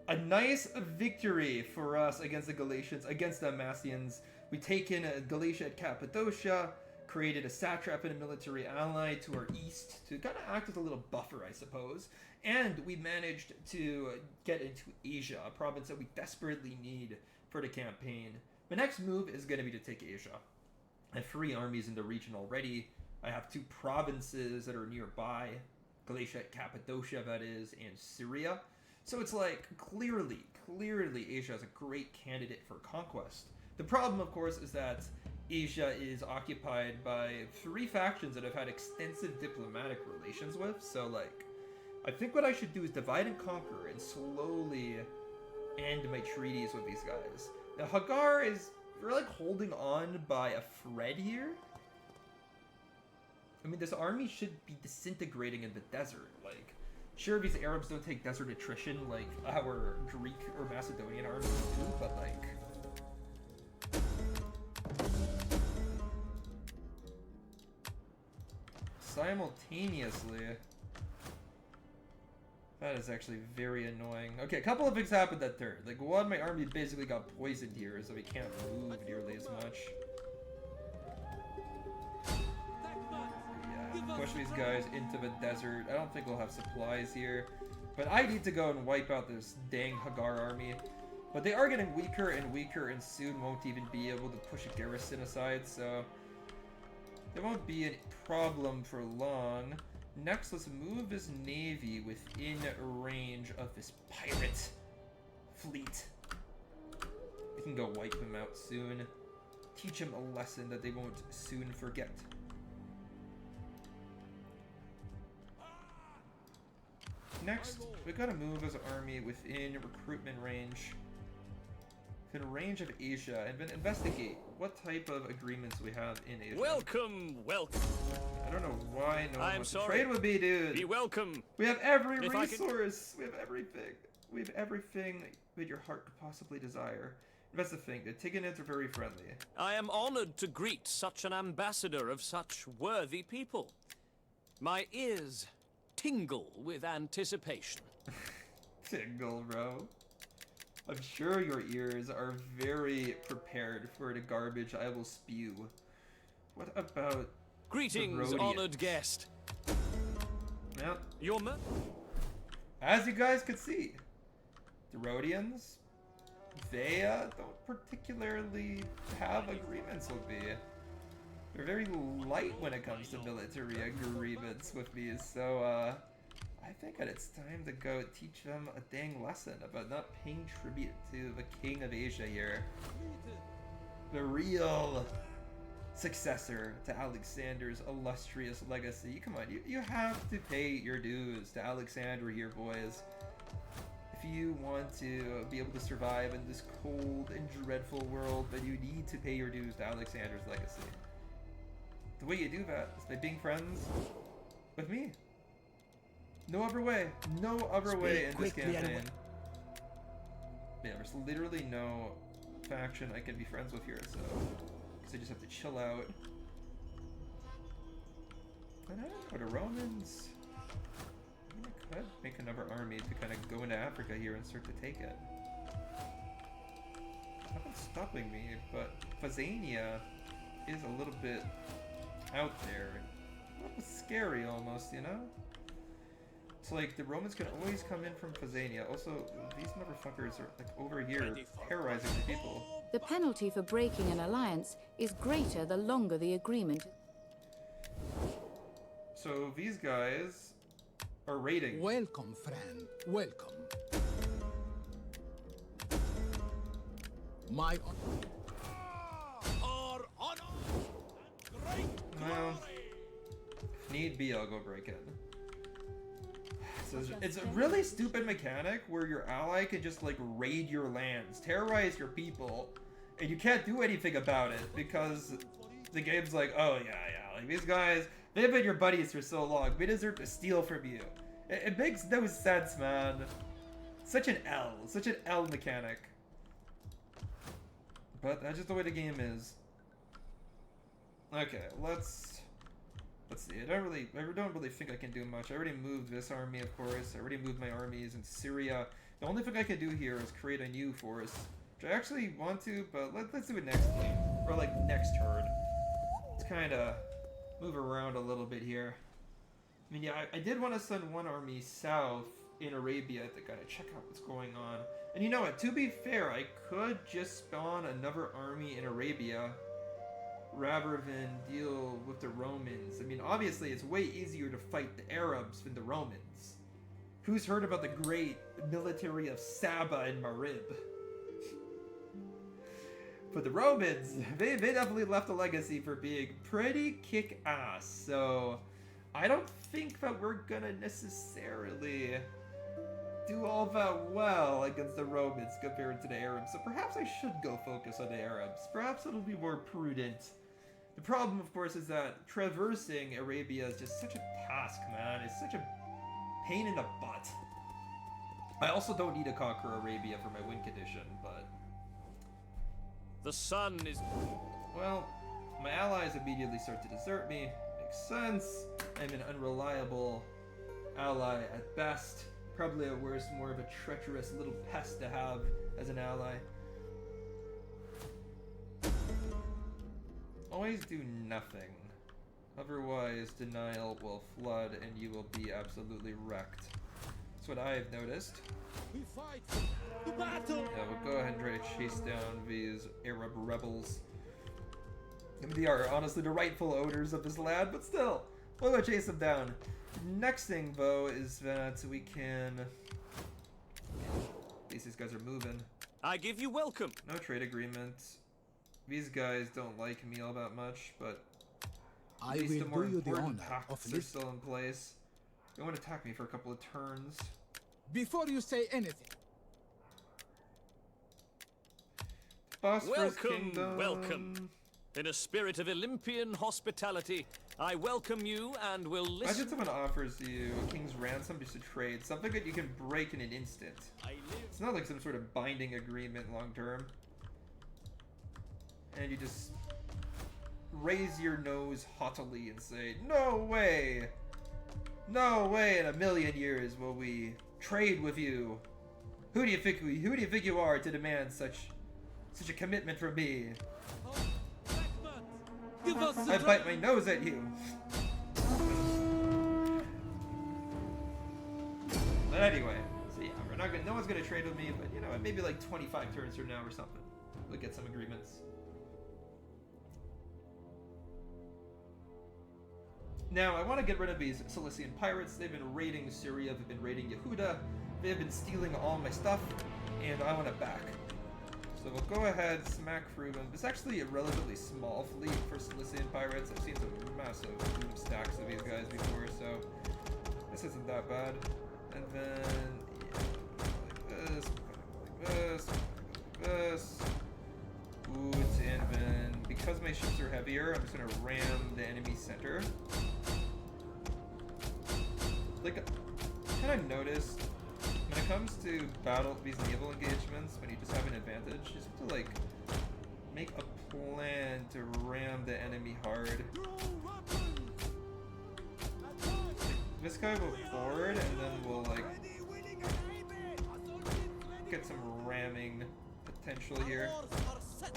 a nice victory for us against the Galatians, against the Amassians. We taken Galatia and Cappadocia, created a satrap and a military ally to our east to kind of act as a little buffer, I suppose. And we managed to get into Asia, a province that we desperately need for the campaign. My next move is going to be to take Asia. I have 3 armies in the region already. I have 2 provinces that are nearby, Galatia, Cappadocia, that is, and Syria. So it's like, clearly, Asia is a great candidate for conquest. The problem, of course, is that Asia is occupied by 3 factions that I've had extensive diplomatic relations with. So, like, I think what I should do is divide and conquer and slowly end my treaties with these guys. Now, Hagar is, we're like holding on by a thread here. I mean, this army should be disintegrating in the desert. Like, sure, these Arabs don't take desert attrition like our Greek or Macedonian armies do, but like... simultaneously... that is actually very annoying. Okay, a couple of things happened that turn. Like, one, my army basically got poisoned here, so we can't move nearly as much. Yeah, push these guys into the desert. I don't think we'll have supplies here. But I need to go and wipe out this dang Hagar army. But they are getting weaker and weaker and soon won't even be able to push a garrison aside, so... there won't be a problem for long. Next, let's move this navy within range of this pirate fleet. We can go wipe them out soon. Teach them a lesson that they won't soon forget. Next, we gotta move as an army within recruitment range. Within range of Asia, and then investigate what type of agreements we have in Asia. Welcome. I don't know why no one I'm wants to sorry. trade with me, dude. Be welcome. We have every If I could- resource. We have everything. We have everything that your heart could possibly desire. And that's the thing. The Tiganids are very friendly. I am honored to greet such an ambassador of such worthy people. My ears tingle with anticipation. Tingle, bro. I'm sure your ears are very prepared for the garbage I will spew. What about Greetings, Rhodians? honored guest. Well, Your mer- as you guys could see, the Rhodians, they don't particularly have agreements with me. They're very light when it comes to military agreements with me, so I think that it's time to go teach them a dang lesson about not paying tribute to the king of Asia here. The real successor to Alexander's illustrious legacy. Come on, you have to pay your dues to Alexander here, boys. If you want to be able to survive in this cold and dreadful world, then you need to pay your dues to Alexander's legacy. The way you do that is by being friends with me. No other way. No other way in this campaign. Yeah, there's literally no faction I can be friends with here, so... because I just have to chill out. And I don't know, the Romans... I mean, I could make another army to kind of go into Africa here and start to take it. Nothing's stopping me, but Phazania is a little bit out there. A little scary almost, you know? It's like the Romans can always come in from Phazania. Also, these motherfuckers are like over here terrorizing the people. The penalty for breaking an alliance is greater the longer the agreement. So these guys are raiding. Welcome, friend. Welcome. My Our honor and great Well, glory. if need be, I'll go break in. So it's a really stupid mechanic where your ally can just like raid your lands, terrorize your people, and you can't do anything about it because the game's like, oh yeah, like these guys, they've been your buddies for so long, they deserve to steal from you. It makes no sense, man. Such an L mechanic. But that's just the way the game is. Okay, let's let's see. I don't really think I can do much. I already moved this army, of course. I already moved my armies in Syria. The only thing I can do here is create a new force, which I actually want to, but let's do it next game, or like next turn. Let's kind of move around a little bit here. I mean, yeah, I did want to send one army south in Arabia to kind of check out what's going on. And you know what? To be fair, I could just spawn another army in Arabia rather than deal with the Romans. I mean, obviously, it's way easier to fight the Arabs than the Romans. Who's heard about the great military of Saba and Marib? But the Romans, they definitely left a legacy for being pretty kick-ass. So I don't think that we're gonna necessarily do all that well against the Romans compared to the Arabs. So perhaps I should go focus on the Arabs. Perhaps it'll be more prudent. The problem, of course, is that traversing Arabia is just such a task, man. It's such a pain in the butt. I also don't need to conquer Arabia for my win condition, but... The sun is... Well, my allies immediately start to desert me. Makes sense. I'm an unreliable ally at best. Probably at worst, more of a treacherous little pest to have as an ally. Always do nothing. Otherwise, denial will flood and you will be absolutely wrecked. That's what I have noticed. We fight to battle. Yeah, we'll go ahead and try to chase down these Arab rebels. They are honestly the rightful owners of this land, but still, we'll go chase them down. Next thing, though, is that we can... At least these guys are moving. I give you welcome. No trade agreement. These guys don't like me all that much, but at least the more important pacts are still in place. They won't attack me for a couple of turns. Before you say anything. Bosphorus Welcome, Kingdom. welcome. In a spirit of Olympian hospitality, I welcome you and will listen. Imagine someone offers you a king's ransom just to trade, something that you can break in an instant. It's not like some sort of binding agreement long term. And you just raise your nose haughtily and say, "No way! No way in a million years will we trade with you. Who do you think you are to demand such a commitment from me? I bite my nose at you." But anyway, so yeah, we're not gonna, no one's gonna trade with me, but you know, maybe like 25 turns from now or something, we'll get some agreements. Now, I want to get rid of these Cilician pirates. They've been raiding Syria, they've been raiding Yehuda, they've been stealing all my stuff, and I want it back. So we'll go ahead, smack through them. It's actually a relatively small fleet for Cilician pirates. I've seen some massive boom stacks of these guys before, so this isn't that bad. And then, yeah, like this, like this. Ooh, and then, because my ships are heavier, I'm just gonna ram the enemy center. Like, kind of noticed, when it comes to these naval engagements, when you just have an advantage, you just have to, like, make a plan to ram the enemy hard. Like, this guy will forward, and then we'll, like, get some ramming potential here. These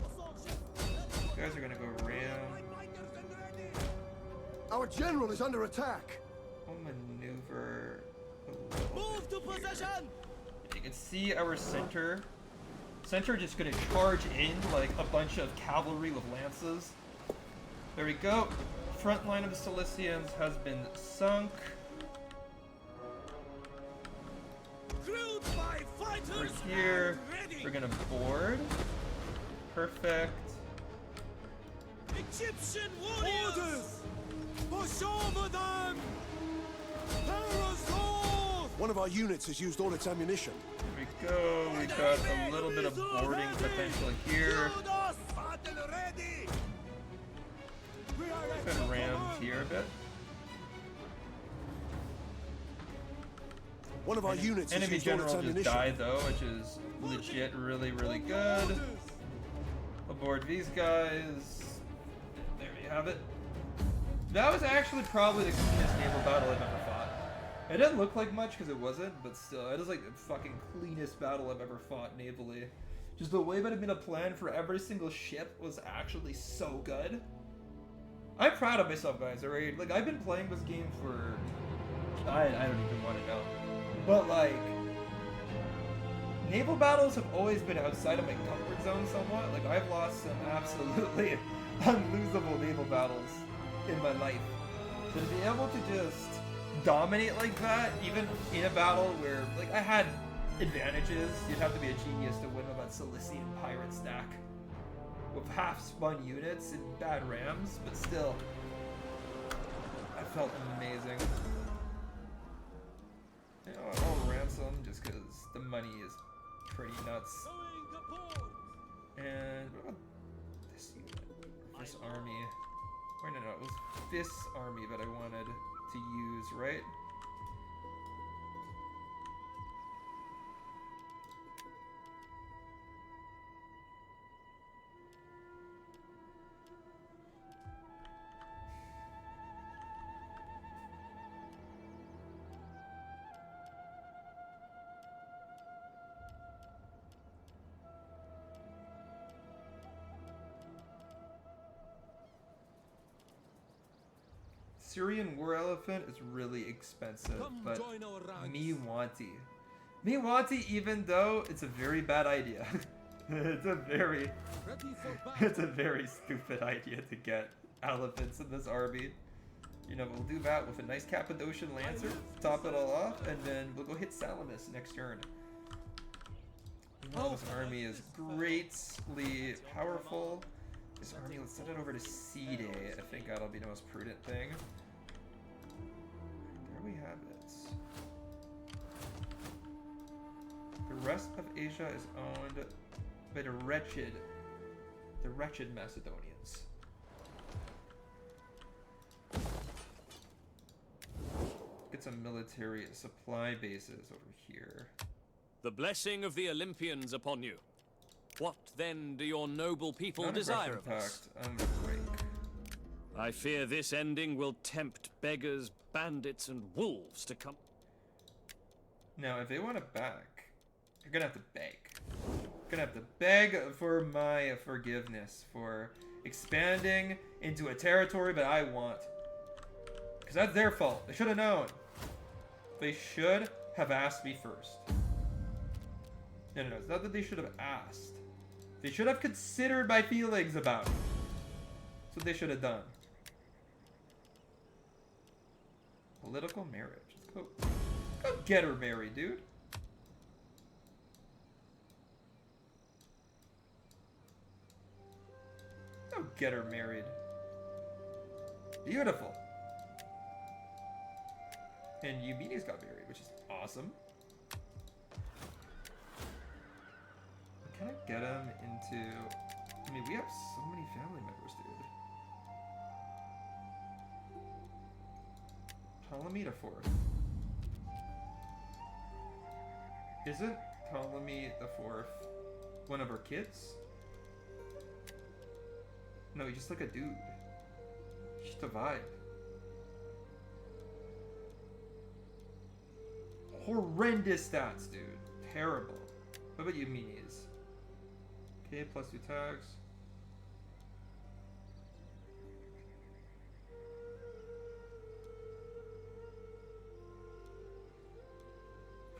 guys are gonna go ram. Our general is under attack. We'll maneuver a little Move to bit here. possession. You can see our center just gonna charge in like a bunch of cavalry with lances. There we go. Front line of the Cilicians has been sunk. Crewed by fighters. We're here. and ready. We're gonna board. Perfect. Egyptian warriors. Push over them. Parasaurs. One of our units has used all its ammunition. Here we go. We got a little bit of boarding potential here. Shield us. Battle ready. We are at Been your rammed command. here a bit. One of our units has Enemy used all its general just ammunition. died though, which is legit really good. Aboard these guys. There you have it. That was actually probably the cleanest naval battle I've ever fought. It didn't look like much because it wasn't, but still, it was like the fucking cleanest battle I've ever fought navally. Just the way that it made a plan for every single ship was actually so good. I'm proud of myself, guys, alright? Like, I've been playing this game for... I don't even want to know. But, like... naval battles have always been outside of my comfort zone somewhat. Like, I've lost some absolutely unlosable naval battles in my life. So to be able to just dominate like that, even in a battle where, like, I had advantages, you'd have to be a genius to win with that Cilician pirate stack with half-spun units and bad rams, but still, I felt amazing. You know, I'll ransom just because the money is pretty nuts. And what about this unit? This army? Wait, no, it was this army that I wanted to use, right? Syrian war elephant is really expensive, but Miwanti, even though it's a very bad idea, it's a very stupid idea to get elephants in this army. You know, we'll do that with a nice Cappadocian Lancer, top it all off, and then we'll go hit Salamis next turn. Even though this army is greatly powerful, this army, let's send it over to C-Day. I think that'll be the most prudent thing. There we have it. The rest of Asia is owned by the wretched Macedonians. Get some military supply bases over here. The blessing of the Olympians upon you. What then do your noble people desire of us? I fear this ending will tempt beggars, bandits, and wolves to come. Now, if they want to back, you're gonna have to beg. You're gonna have to beg for my forgiveness for expanding into a territory that I want. Because that's their fault. They should have known. They should have asked me first. No, it's not that they should have asked. They should have considered my feelings about it. That's what they should have done. Political marriage. Let's go get her married, dude. Go get her married. Beautiful. And Eumenides got married, which is awesome. Can I get him into... I mean, we have so many family members, dude. Ptolemy the Fourth. Isn't Ptolemy the Fourth one of her kids? No, he's just like a dude. He's just a vibe. Horrendous stats, dude. Terrible. What about Eumenides? Okay, plus 2 tags.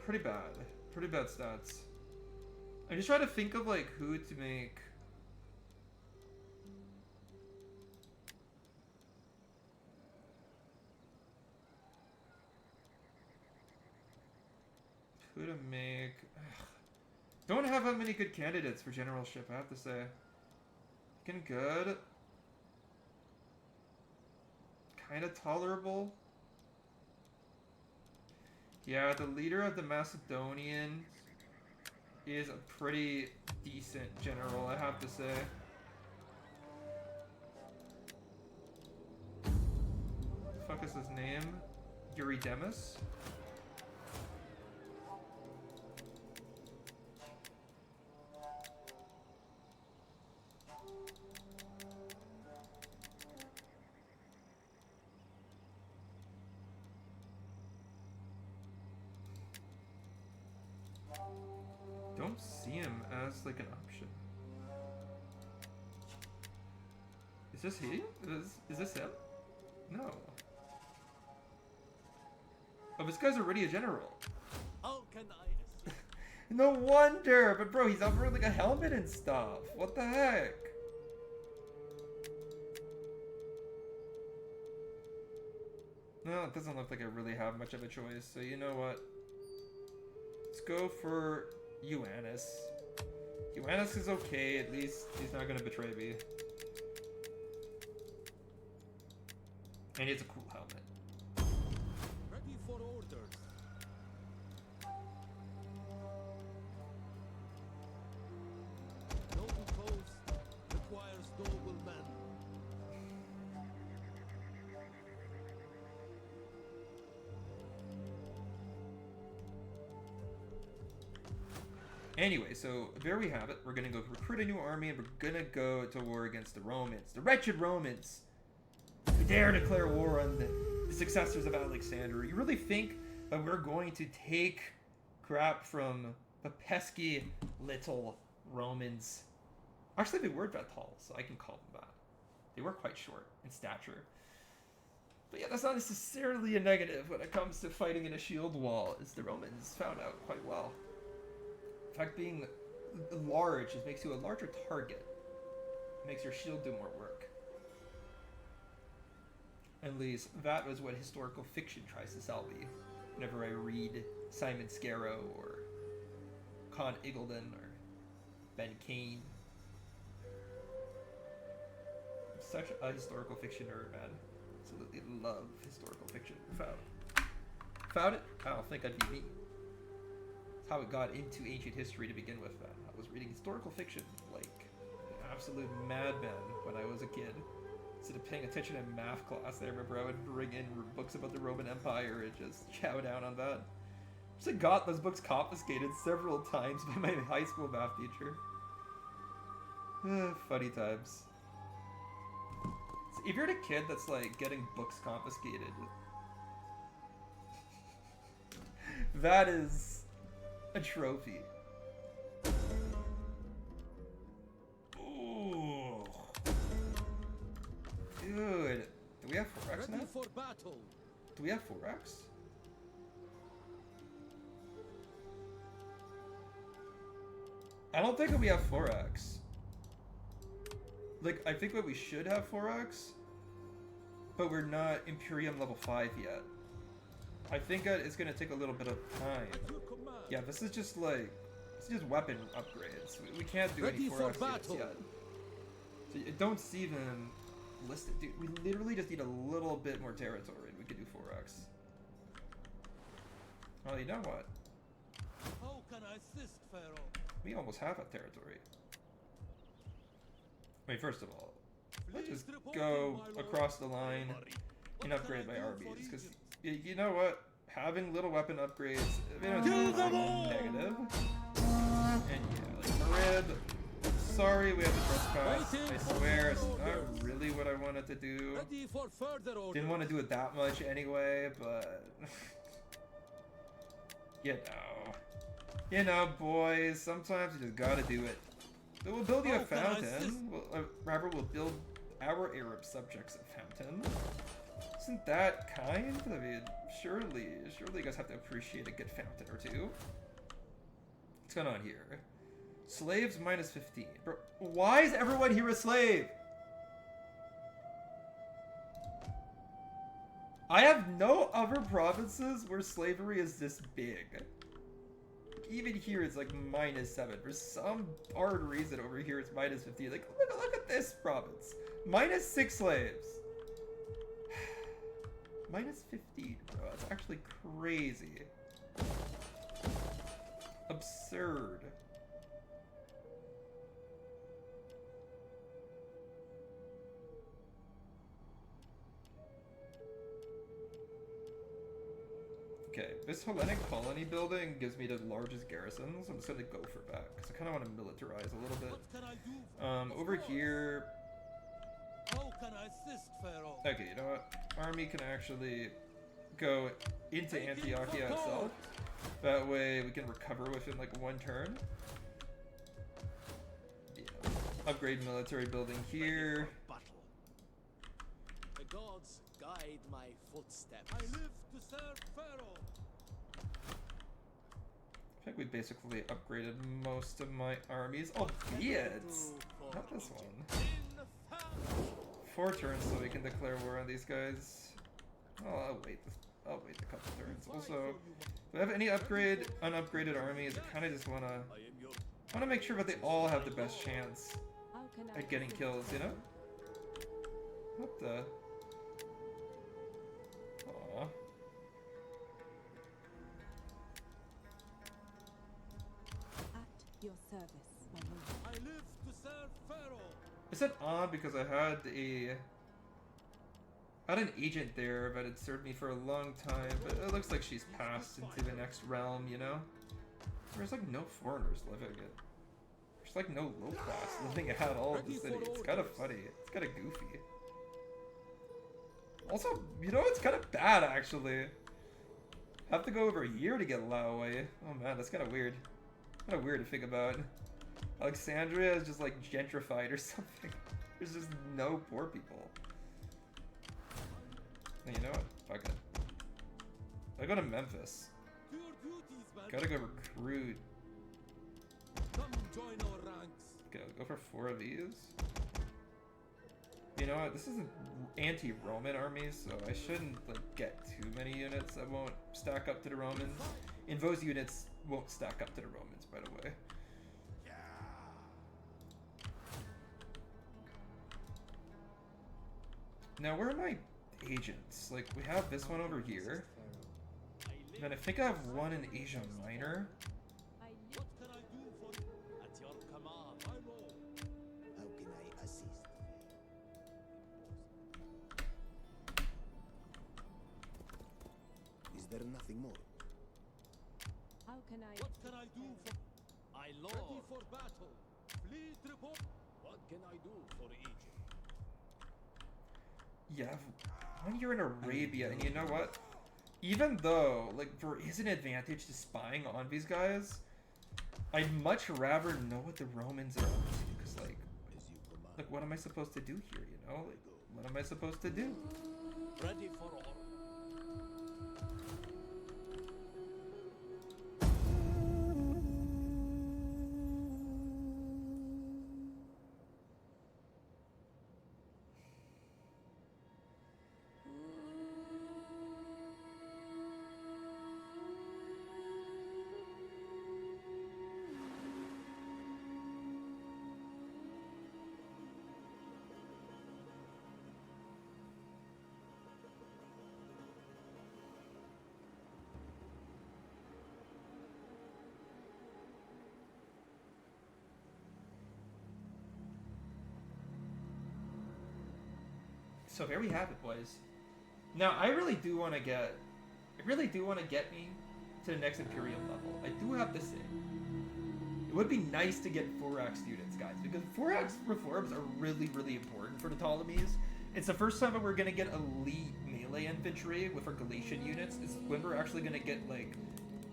Pretty bad. Pretty bad stats. I'm just trying to think of like who to make. Who to make. Ugh. Don't have that many good candidates for generalship, I have to say. Looking good. Kind of tolerable. Yeah, the leader of the Macedonians is a pretty decent general, I have to say. What the fuck is his name? Eurydemus? don't see him as like an option. Is this he? Is this him? No. Oh, this guy's already a general. How can I assist? No wonder! But bro, he's wearing like a helmet and stuff. What the heck? No, it doesn't look like I really have much of a choice, so you know what? Let's go for Ioannis. Ioannis is okay, at least he's not gonna betray me. And he has a cool helmet. Ready for orders. Noble coast requires noble men. Anyway, so there we have it. We're gonna go recruit a new army and we're gonna go to war against the Romans. The wretched Romans! Who dare declare war on the successors of Alexander. You really think that we're going to take crap from the pesky little Romans? Actually, they weren't that tall, so I can call them that. They were quite short in stature. But yeah, that's not necessarily a negative when it comes to fighting in a shield wall, as the Romans found out quite well. In fact, being large just makes you a larger target. It makes your shield do more work. At least that was what historical fiction tries to sell me. Whenever I read Simon Scarrow or Con Iggulden or Ben Kane. I'm such a historical fiction nerd, man. Absolutely love historical fiction. Found it? I don't think I'd be me. That's how it got into ancient history to begin with, man. I was reading historical fiction like an absolute madman when I was a kid. Instead of paying attention in math class, I remember I would bring in books about the Roman Empire and just chow down on that. I got those books confiscated several times by my high school math teacher. Funny times. So if you're the kid that's like getting books confiscated, that is a trophy. Ooh. Dude, do we have 4x now? Ready for battle. Do we have 4x? I don't think that we have 4x. Like, I think that we should have 4x, but we're not Imperium level 5 yet. I think that it's gonna take a little bit of time. Yeah, this is just like, it's just weapon upgrades. We can't do any 4x units yet. So you don't see them listed. Dude, we literally just need a little bit more territory and we can do 4x. Oh, you know what? How can I assist, Pharaoh? We almost have a territory. Wait, first of all, let's just go across the line and upgrade my armies, because you know what? Having little weapon upgrades, they don't seem negative. And yeah, like Marib, sorry we have the trespass. I swear, it's not really what I wanted to do. Ready for further orders. Didn't want to do it that much anyway, but you know, boys, sometimes you just gotta do it. But we'll build you a fountain. We'll build our Arab subjects a fountain. Isn't that kind? I mean, surely you guys have to appreciate a good fountain or two. What's going on here? Slaves minus 15. Bro, why is everyone here a slave? I have no other provinces where slavery is this big. Even here it's like minus 7. For some hard reason over here it's minus 15. Like, look at this province. Minus 6 slaves. Minus 15, bro. That's actually crazy. Absurd. Okay, this Hellenic colony building gives me the largest garrisons. I'm just gonna go for that because I kind of want to militarize a little bit. What can I do? Over here. How can I assist, Pharaoh? Okay, you know what? Army can actually go into Antiochia itself. That way we can recover within like one turn. upgrade military building here. Battle. The gods guide my footsteps. I live to serve Pharaoh. I think we basically upgraded most of my armies. Albeit, not this one. 4 turns so we can declare war on these guys. Oh, I'll wait a couple turns. Also, do I have any unupgraded armies? I kind of just want to make sure that they all have the best chance How can I at getting kills, you know? What the? Aww. At your service, my lord. I live to serve Pharaoh. I said on because I had an agent there that had served me for a long time, but it looks like she's passed into the next realm, you know? There's like no foreigners living it. There's like no low class living at all in the city. It's kind of funny. It's kind of goofy. Also, you know, it's kind of bad actually. Have to go over a year to get Laoway. Oh man, that's kind of weird. Kind of weird to think about. Alexandria is just like gentrified or something. There's just no poor people. And you know what? Fuck it. I go to Memphis. To your duties, man. Gotta go recruit. Come join our ranks. Go for 4 of these. You know what? This is an anti-Roman army, so I shouldn't like get too many units that won't stack up to the Romans. And those units won't stack up to the Romans, by the way. Now, where are my agents? Like, we have this one over here. And then I think I have one in Asia Minor. What can I do for you? At your command. My lord. How can I assist? Is there nothing more? How can I What can I do for My ready lord. for battle? Fleet report. What can I do for Egypt? Yeah, when you're in Arabia, and you know what? Even though, like, there is an advantage to spying on these guys, I'd much rather know what the Romans are up to, because, As you command. like, what am I supposed to do here, you know? Like, what am I supposed to do? Ready for order. So there we have it, boys. Now, I really do want to get me to the next Imperial level. I do have to say, it would be nice to get 4X units, guys, because 4X reforms are really, really important for the Ptolemies. It's the first time that we're gonna get elite melee infantry with our Galatian units. Is when we're actually gonna get like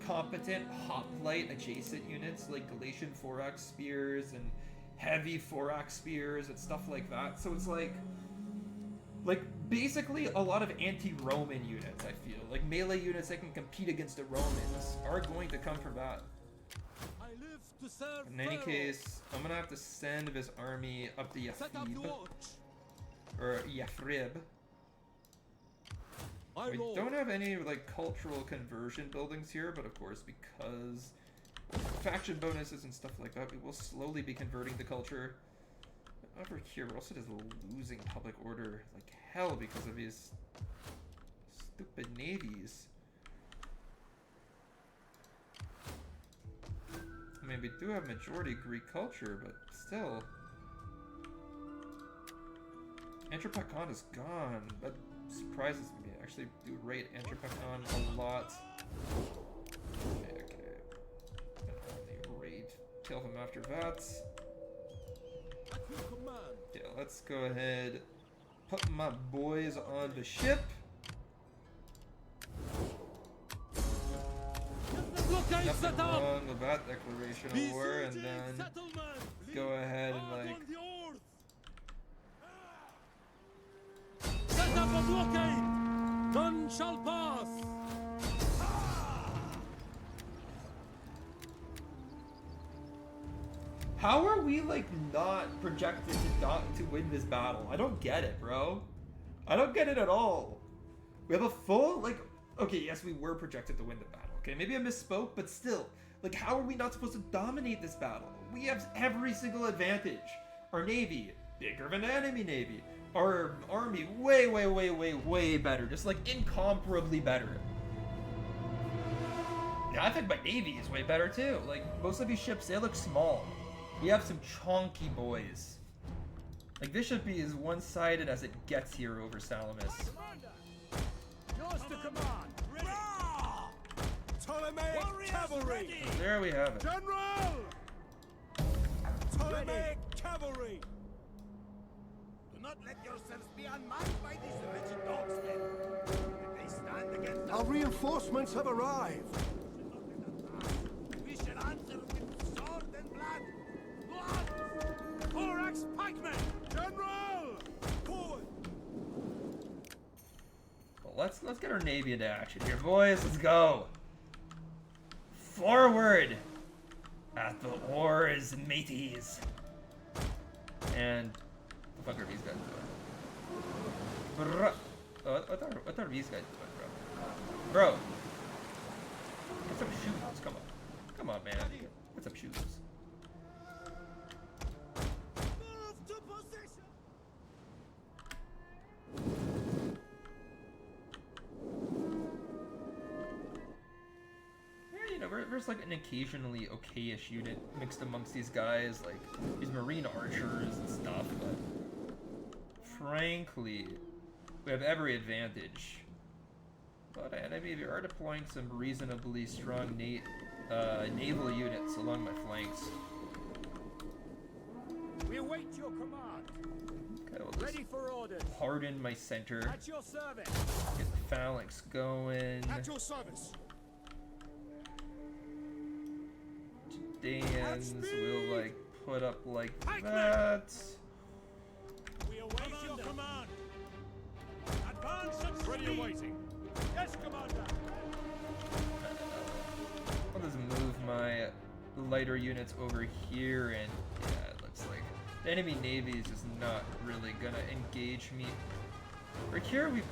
competent hoplite adjacent units like Galatian 4X spears and heavy 4X spears and stuff like that. So it's like basically a lot of anti-Roman units, I feel. Like melee units that can compete against the Romans are going to come from that. I live to serve In any Pharaoh. case, I'm gonna have to send this army up to Set up the Yathrib, watch. or Yathrib. My We lord. don't have any like cultural conversion buildings here, but of course, because faction bonuses and stuff like that, we will slowly be converting the culture. Over here, we're also just losing public order like hell because of these stupid navies. I mean, we do have majority Greek culture, but still. Antropakon is gone. That surprises me. I actually do rate Antropakon a lot. Okay. Only raid kill him after that. At your command. Yeah, let's go ahead. Put my boys on the ship. Nothing wrong with that declaration of war, and then go ahead and like up a blockade! None shall pass! How are we like not projected to win this battle? I don't get it, bro. I don't get it at all. We have a full like. Okay, yes, we were projected to win the battle. Okay, maybe I misspoke, but still, like, how are we not supposed to dominate this battle? We have every single advantage. Our navy bigger than the enemy navy. Our army way better. Just like incomparably better. Yeah, I think my navy is way better too. Like most of these ships, they look small. We have some chonky boys. Like this should be as one-sided as it gets here over Salamis. Yours to command! Ready! Ptolemaic cavalry! There we have it. General! Ptolemaic cavalry! Do not let yourselves be unmanned by these wretched dogs, men. If they stand against Our us, reinforcements have arrived. we shall answer with sword and blood. Blood! Thorax pikemen! General! Forward! Well, let's get our navy into action here, boys. Let's go. Forward at the oars, mateys. And what the fuck are these guys doing? Bruh. Oh, what are these guys doing, bro? Bro, get some shoes. Come on, man. Get some shoes. Move to position! Yeah, you know, there's like an occasionally okay-ish unit mixed amongst these guys, like these marine archers and stuff, but frankly, we have every advantage. But enemy, we are deploying some reasonably strong naval units along my flanks. We await your command. Okay, we'll just Ready for orders. harden my center, At your service. get the phalanx going. At your service! Dan's will like put up like that. We await your command. Advance and ready awaiting. Yes, Commander. I'll just move my lighter units over here, and yeah, it looks like the enemy navy is just not really gonna engage me. Right here, we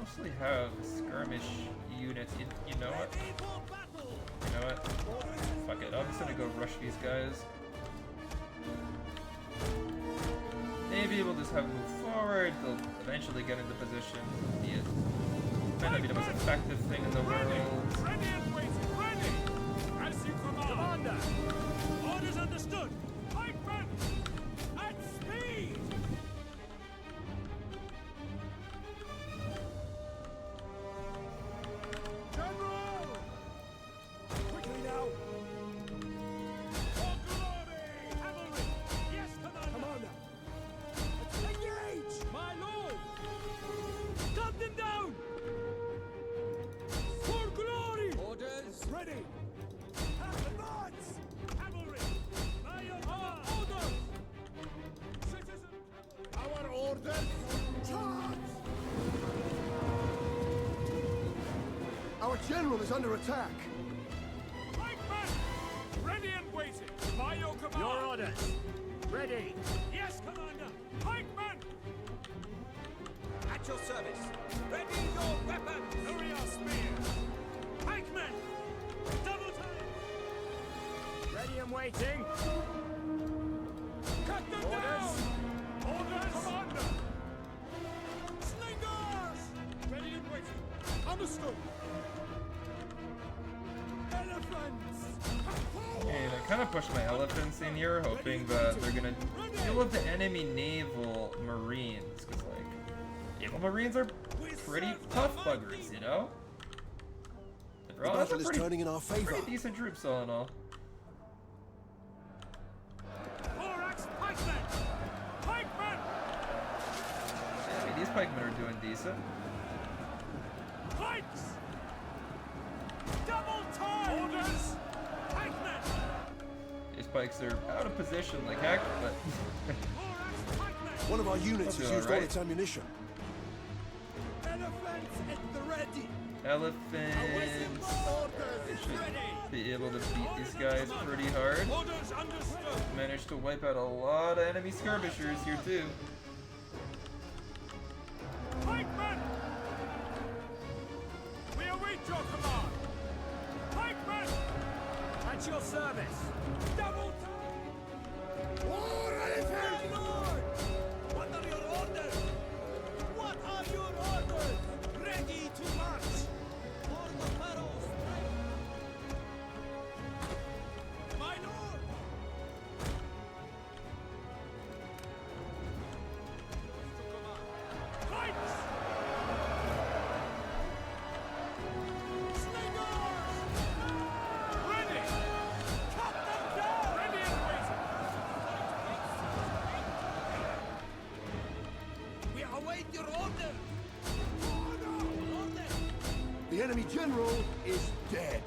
mostly have skirmish units. You know what? Ready for battle! You know what? Fuck it. I'm just gonna go rush these guys. Navy will just have them move forward. They'll eventually get into position. It might not be the most effective thing in the world. Ready and waiting. Ready. As you command. Commander. Orders understood. Pikemen. At speed. General. Quickly now. For glory. Cavalry. Yes, Commander. Engage. My lord. Cut them down. For glory. Orders. Ready. Advance. Cavalry. By your command. Orders. Citizen. Our orders! Charge! Our general is under attack. Pikemen. Ready and waiting. By your command. Your orders. Ready. Yes, Commander. Pikemen. At your service! Ready your weapons! Hurry our spears. Pikemen. Double time. Ready and waiting. Cut them down. Orders. Commander. Slingers. Ready and waiting. Understood. Elephants. And I kind of pushed my elephants in here, hoping that they're gonna deal with the enemy naval marines, because like naval marines are pretty tough buggers, you know. The They're all battle is pretty, turning in our favor. pretty decent troops, all in all. Thorax pikemen. Pikemen. I mean, these pikemen are doing decent. Pikes. Double time. Orders. Pikemen. These pikes are out of position like heck, but Thorax pikemen. One of our units That'll has be used all alright. its ammunition. elephants. They should be able to beat these guys pretty hard. Orders understood. Managed to wipe out a lot of enemy skirmishers here too. Pikemen! We await your command. Pikemen! At your service. Double time. War elephant! My lord! What are your orders? What are your orders? Ready to march! For the pharaoh's my lord! Pikes! Ready! Cut them down! Ready and waiting! We await your order! Order! The enemy general is dead.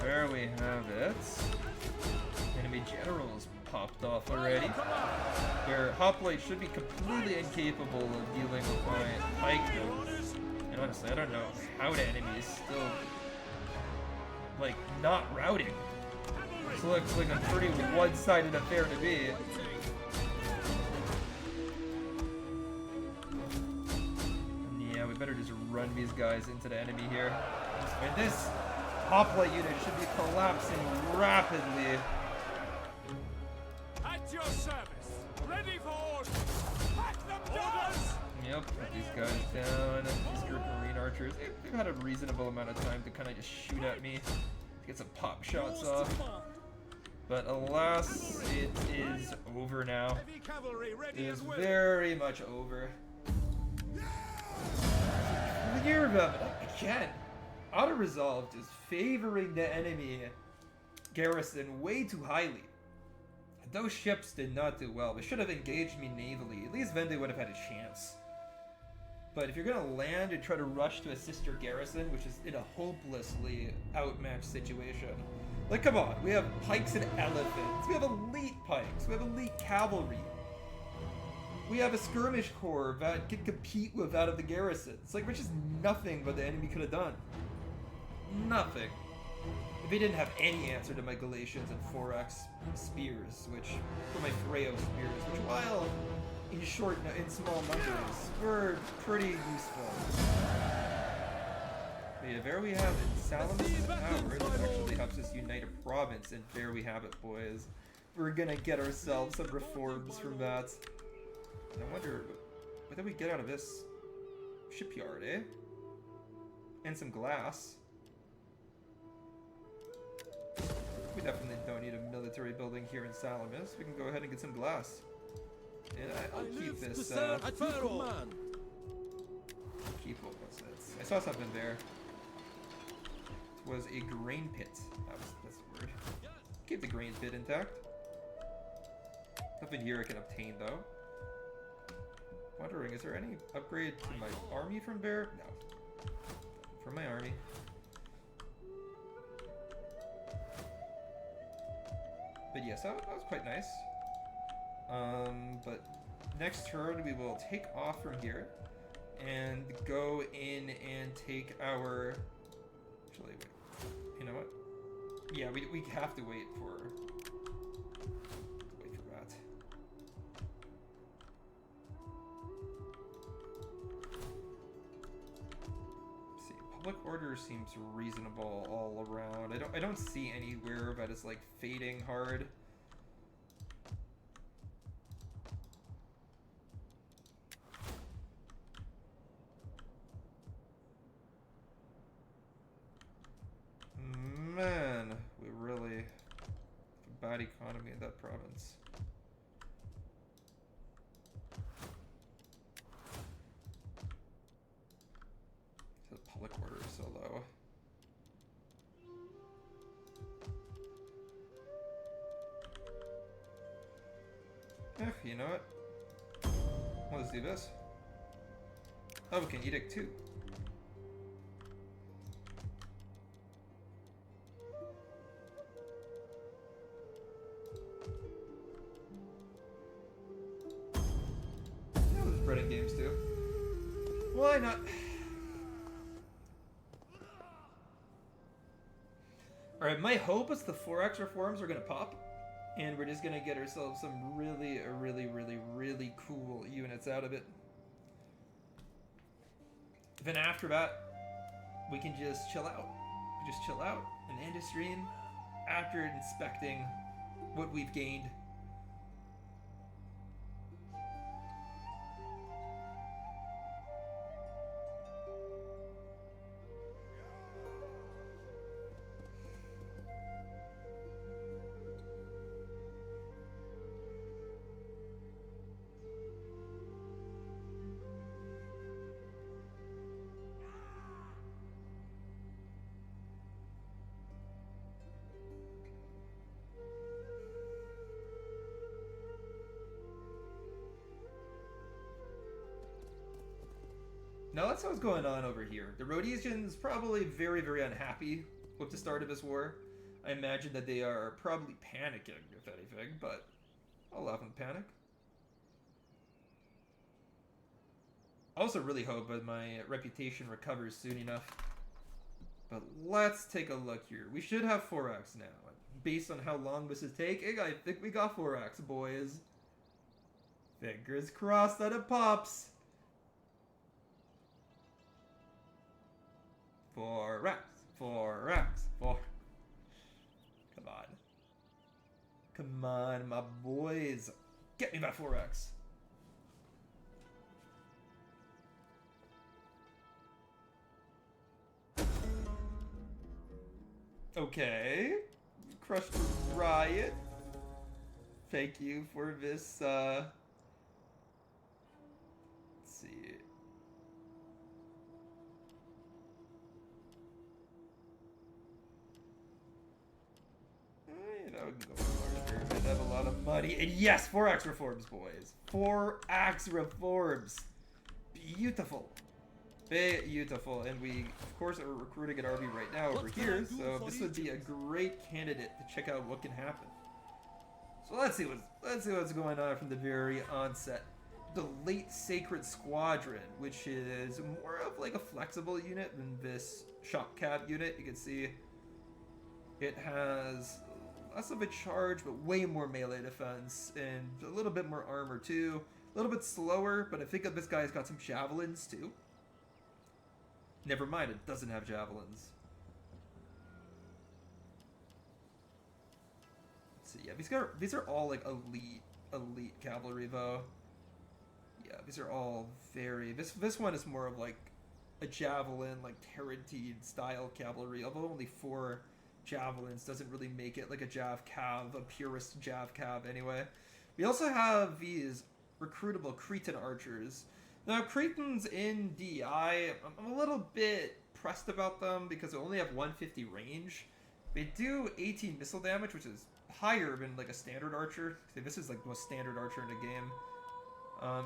There we have it. Enemy generals popped off already. Their hoplite should be completely incapable of dealing with my pike moves. And honestly, I don't know how the enemy is still, like, not routing. This looks like a pretty one-sided affair to me. Yeah, we better just run these guys into the enemy here. And this hoplite unit should be collapsing rapidly. At your service. Ready for orders. Pack them down! Yep, put these guys down. These group marine archers, they've had a reasonable amount of time to kind of just shoot at me, to get some pop shots off. But alas, it is over now. Heavy cavalry It ready is and willing. very much over. Clear them again. Auto-resolved is favoring the enemy garrison way too highly. Those ships did not do well. They should have engaged me navally. At least then they would have had a chance. But if you're gonna land and try to rush to a sister garrison, which is in a hopelessly outmatched situation, like, come on, we have pikes and elephants. We have elite pikes. We have elite cavalry. We have a skirmish corps that can compete with that of the garrisons. Like, which is nothing what the enemy could have done. Nothing. If he didn't have any answer to my Galatians and 4x spears, which were my Freyo spears, which while in small numbers, were pretty useful. But yeah, there we have it. Salamis' power that actually helps us unite a province, and there we have it, boys. We're gonna get ourselves some reforms from that. And I wonder, what did we get out of this shipyard, eh? And some glass. We definitely don't need a military building here in Salamis. We can go ahead and get some glass. And I'll keep this, At your command! keep what was it? I saw something there. It was a grain pit. That's the word. Keep the grain pit intact. Nothing here I can obtain though. Wondering, is there any upgrade to my army from there? No. From my army. But yes, that was quite nice. But next turn we will take off from here and go in and take our. Actually, wait. You know what? Yeah, we have to wait for that. Let's see, public order seems reasonable all around. I don't see anywhere that is like fading hard. Man, we really have a bad economy in that province. The public order is so low. You know what? Well, let's do this. Oh, we can edict too. Spreading games too. Why not? Alright, my hope is the 4X reforms are gonna pop, and we're just gonna get ourselves some really cool units out of it. Then after that, we can just chill out. We just chill out and end the stream after inspecting what we've gained. Now let's see what's going on over here. The Rhodesians probably very unhappy with the start of this war. I imagine that they are probably panicking, if anything, but I'll laugh and panic. I also really hope that my reputation recovers soon enough. But let's take a look here. We should have 4X now. Based on how long this is taking, I think we got 4X, boys. Fingers crossed that it pops. 4X, 4X, 4. Come on. Come on, my boys. Get me my 4X. Okay. Crushed Riot. Thank you for this, let's see. You know, we can go larger. I have a lot of money. And yes, 4X reforms, boys. 4X reforms. Beautiful. Beautiful. And we, of course, are recruiting an army right now over here. So this would be a great candidate to check out what can happen. So let's see what's going on from the very onset. The Late Sacred Squadron, which is more of like a flexible unit than this shop cab unit. You can see it has less of a charge, but way more melee defense and a little bit more armor too. A little bit slower, but I think that this guy's got some javelins too. Never mind, it doesn't have javelins. So yeah, these are all like elite cavalry though. Yeah, these are all very. This one is more of like a javelin, like Tarantine style cavalry. Although only 4 javelins doesn't really make it like a Jav Cav, a purist Jav Cav anyway. We also have these recruitable Cretan archers. Now Cretans in DI, I'm a little bit pressed about them because they only have 150 range. They do 18 missile damage, which is higher than like a standard archer. This is like the most standard archer in the game.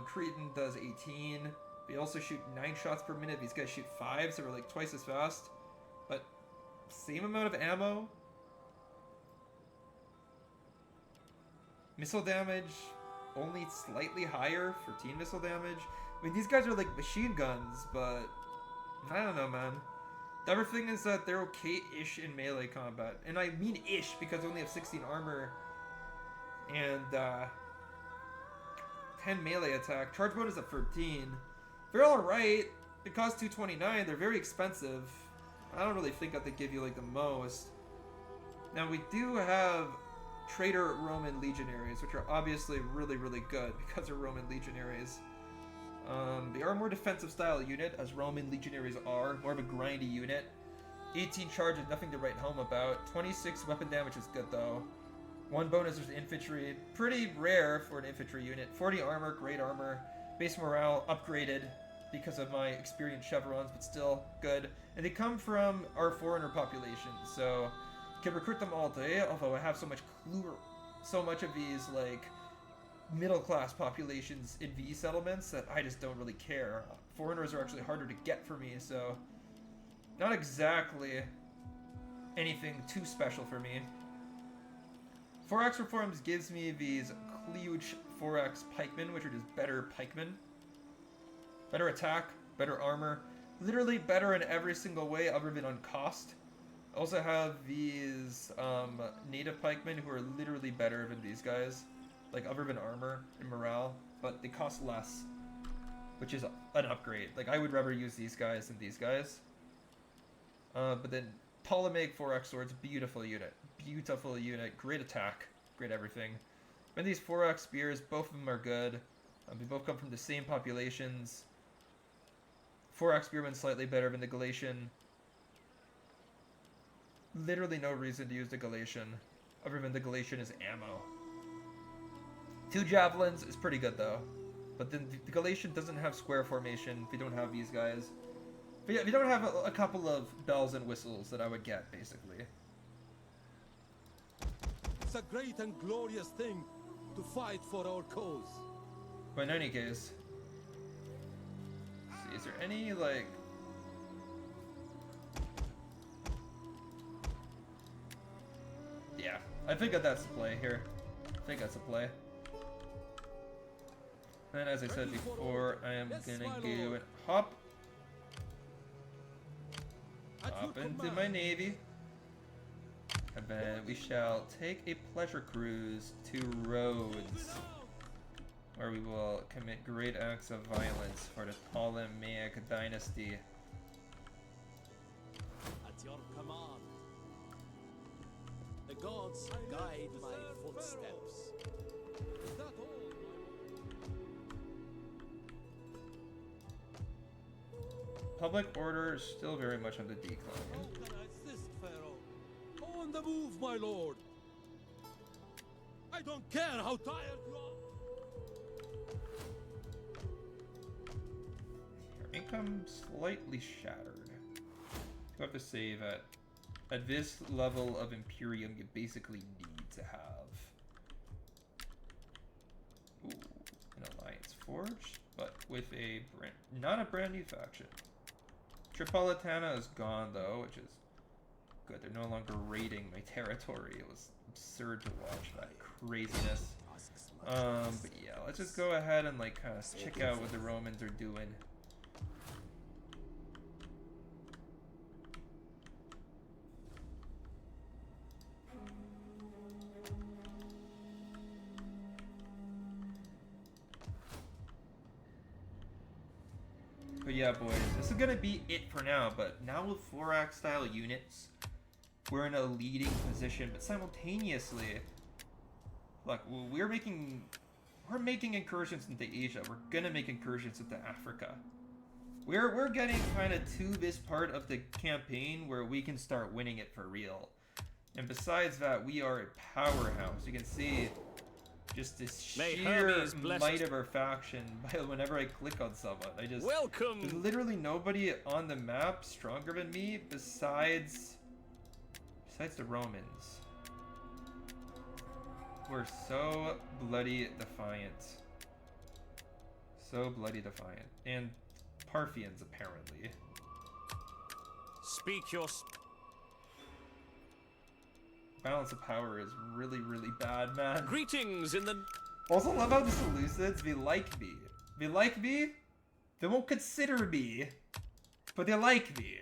Cretan does 18. They also shoot 9 shots per minute. These guys shoot 5, so we're like twice as fast. But same amount of ammo. Missile damage, only slightly higher, 13 missile damage. I mean, these guys are like machine guns, but I don't know, man. The other thing is that they're okay-ish in melee combat. And I mean ish because they only have 16 armor and 10 melee attack. Charge bonus at 13. They're alright. They cost 229. They're very expensive. I don't really think that they give you like the most. Now we do have Traitor Roman Legionaries, which are obviously really good because they're Roman Legionaries. They are a more defensive style unit, as Roman Legionaries are. More of a grindy unit. 18 charge is nothing to write home about. 26 weapon damage is good though. 1 bonus is infantry. Pretty rare for an infantry unit. 40 armor, great armor. Base morale upgraded because of my experienced chevrons, but still good. And they come from our foreigner population, so can recruit them all day, although I have so much of these like middle class populations in these settlements that I just don't really care. Foreigners are actually harder to get for me, so not exactly anything too special for me. 4X reforms gives me these huge 4X pikemen, which are just better pikemen. Better attack, better armor, literally better in every single way other than on cost. Also have these native pikemen who are literally better than these guys, like other than armor and morale, but they cost less, which is an upgrade. Like I would rather use these guys than these guys. But then Ptolemaic 4x swords, beautiful unit, great attack, great everything. And these 4x spears, both of them are good. They both come from the same populations. 4x spearmen slightly better than the Galatian. Literally no reason to use the Galatian, other than the Galatian is ammo. 2 javelins is pretty good though, but then the Galatian doesn't have square formation if you don't have these guys. But yeah, if you don't have a couple of bells and whistles that I would get, basically. It's a great and glorious thing to fight for our cause. But in any case, let's see, is there any like... Yeah, I think that's the play here. I think that's the play. And as I said before, I am gonna go and hop into my navy. And then we shall take a pleasure cruise to Rhodes, where we will commit great acts of violence for the Ptolemaic dynasty. At your command. The gods guide my footsteps. Is that all? Public order is still very much on the decline. How can I assist, Pharaoh? On the move, my lord. I don't care how tired you are. Your income slightly shattered. You have to say that at this level of Imperium, you basically need to have an alliance forged, but with a not a brand new faction. Tripolitana is gone though, which is good. They're no longer raiding my territory. It was absurd to watch that craziness. But yeah, let's just go ahead and like kind of check out what the Romans are doing. But yeah, boys, this is gonna be it for now. But now with 4-act style units, we're in a leading position. But simultaneously, look, we're making incursions into Asia. We're gonna make incursions into Africa. We're getting kind of to this part of the campaign where we can start winning it for real. And besides that, we are a powerhouse. You can see just this sheer might of our faction by whenever I click on someone. There's literally nobody on the map stronger than me besides the Romans. We're so bloody defiant. So bloody defiant. And Parthians, apparently. Speak your... Balance of power is really, really bad, man. Greetings in the... Also love how the Seleucids, they like me. They like me, they won't consider me, but they like me.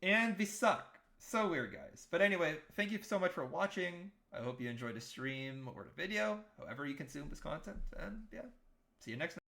And they suck. So weird, guys. But anyway, thank you so much for watching. I hope you enjoyed the stream or the video, however you consume this content. And yeah, see you next time.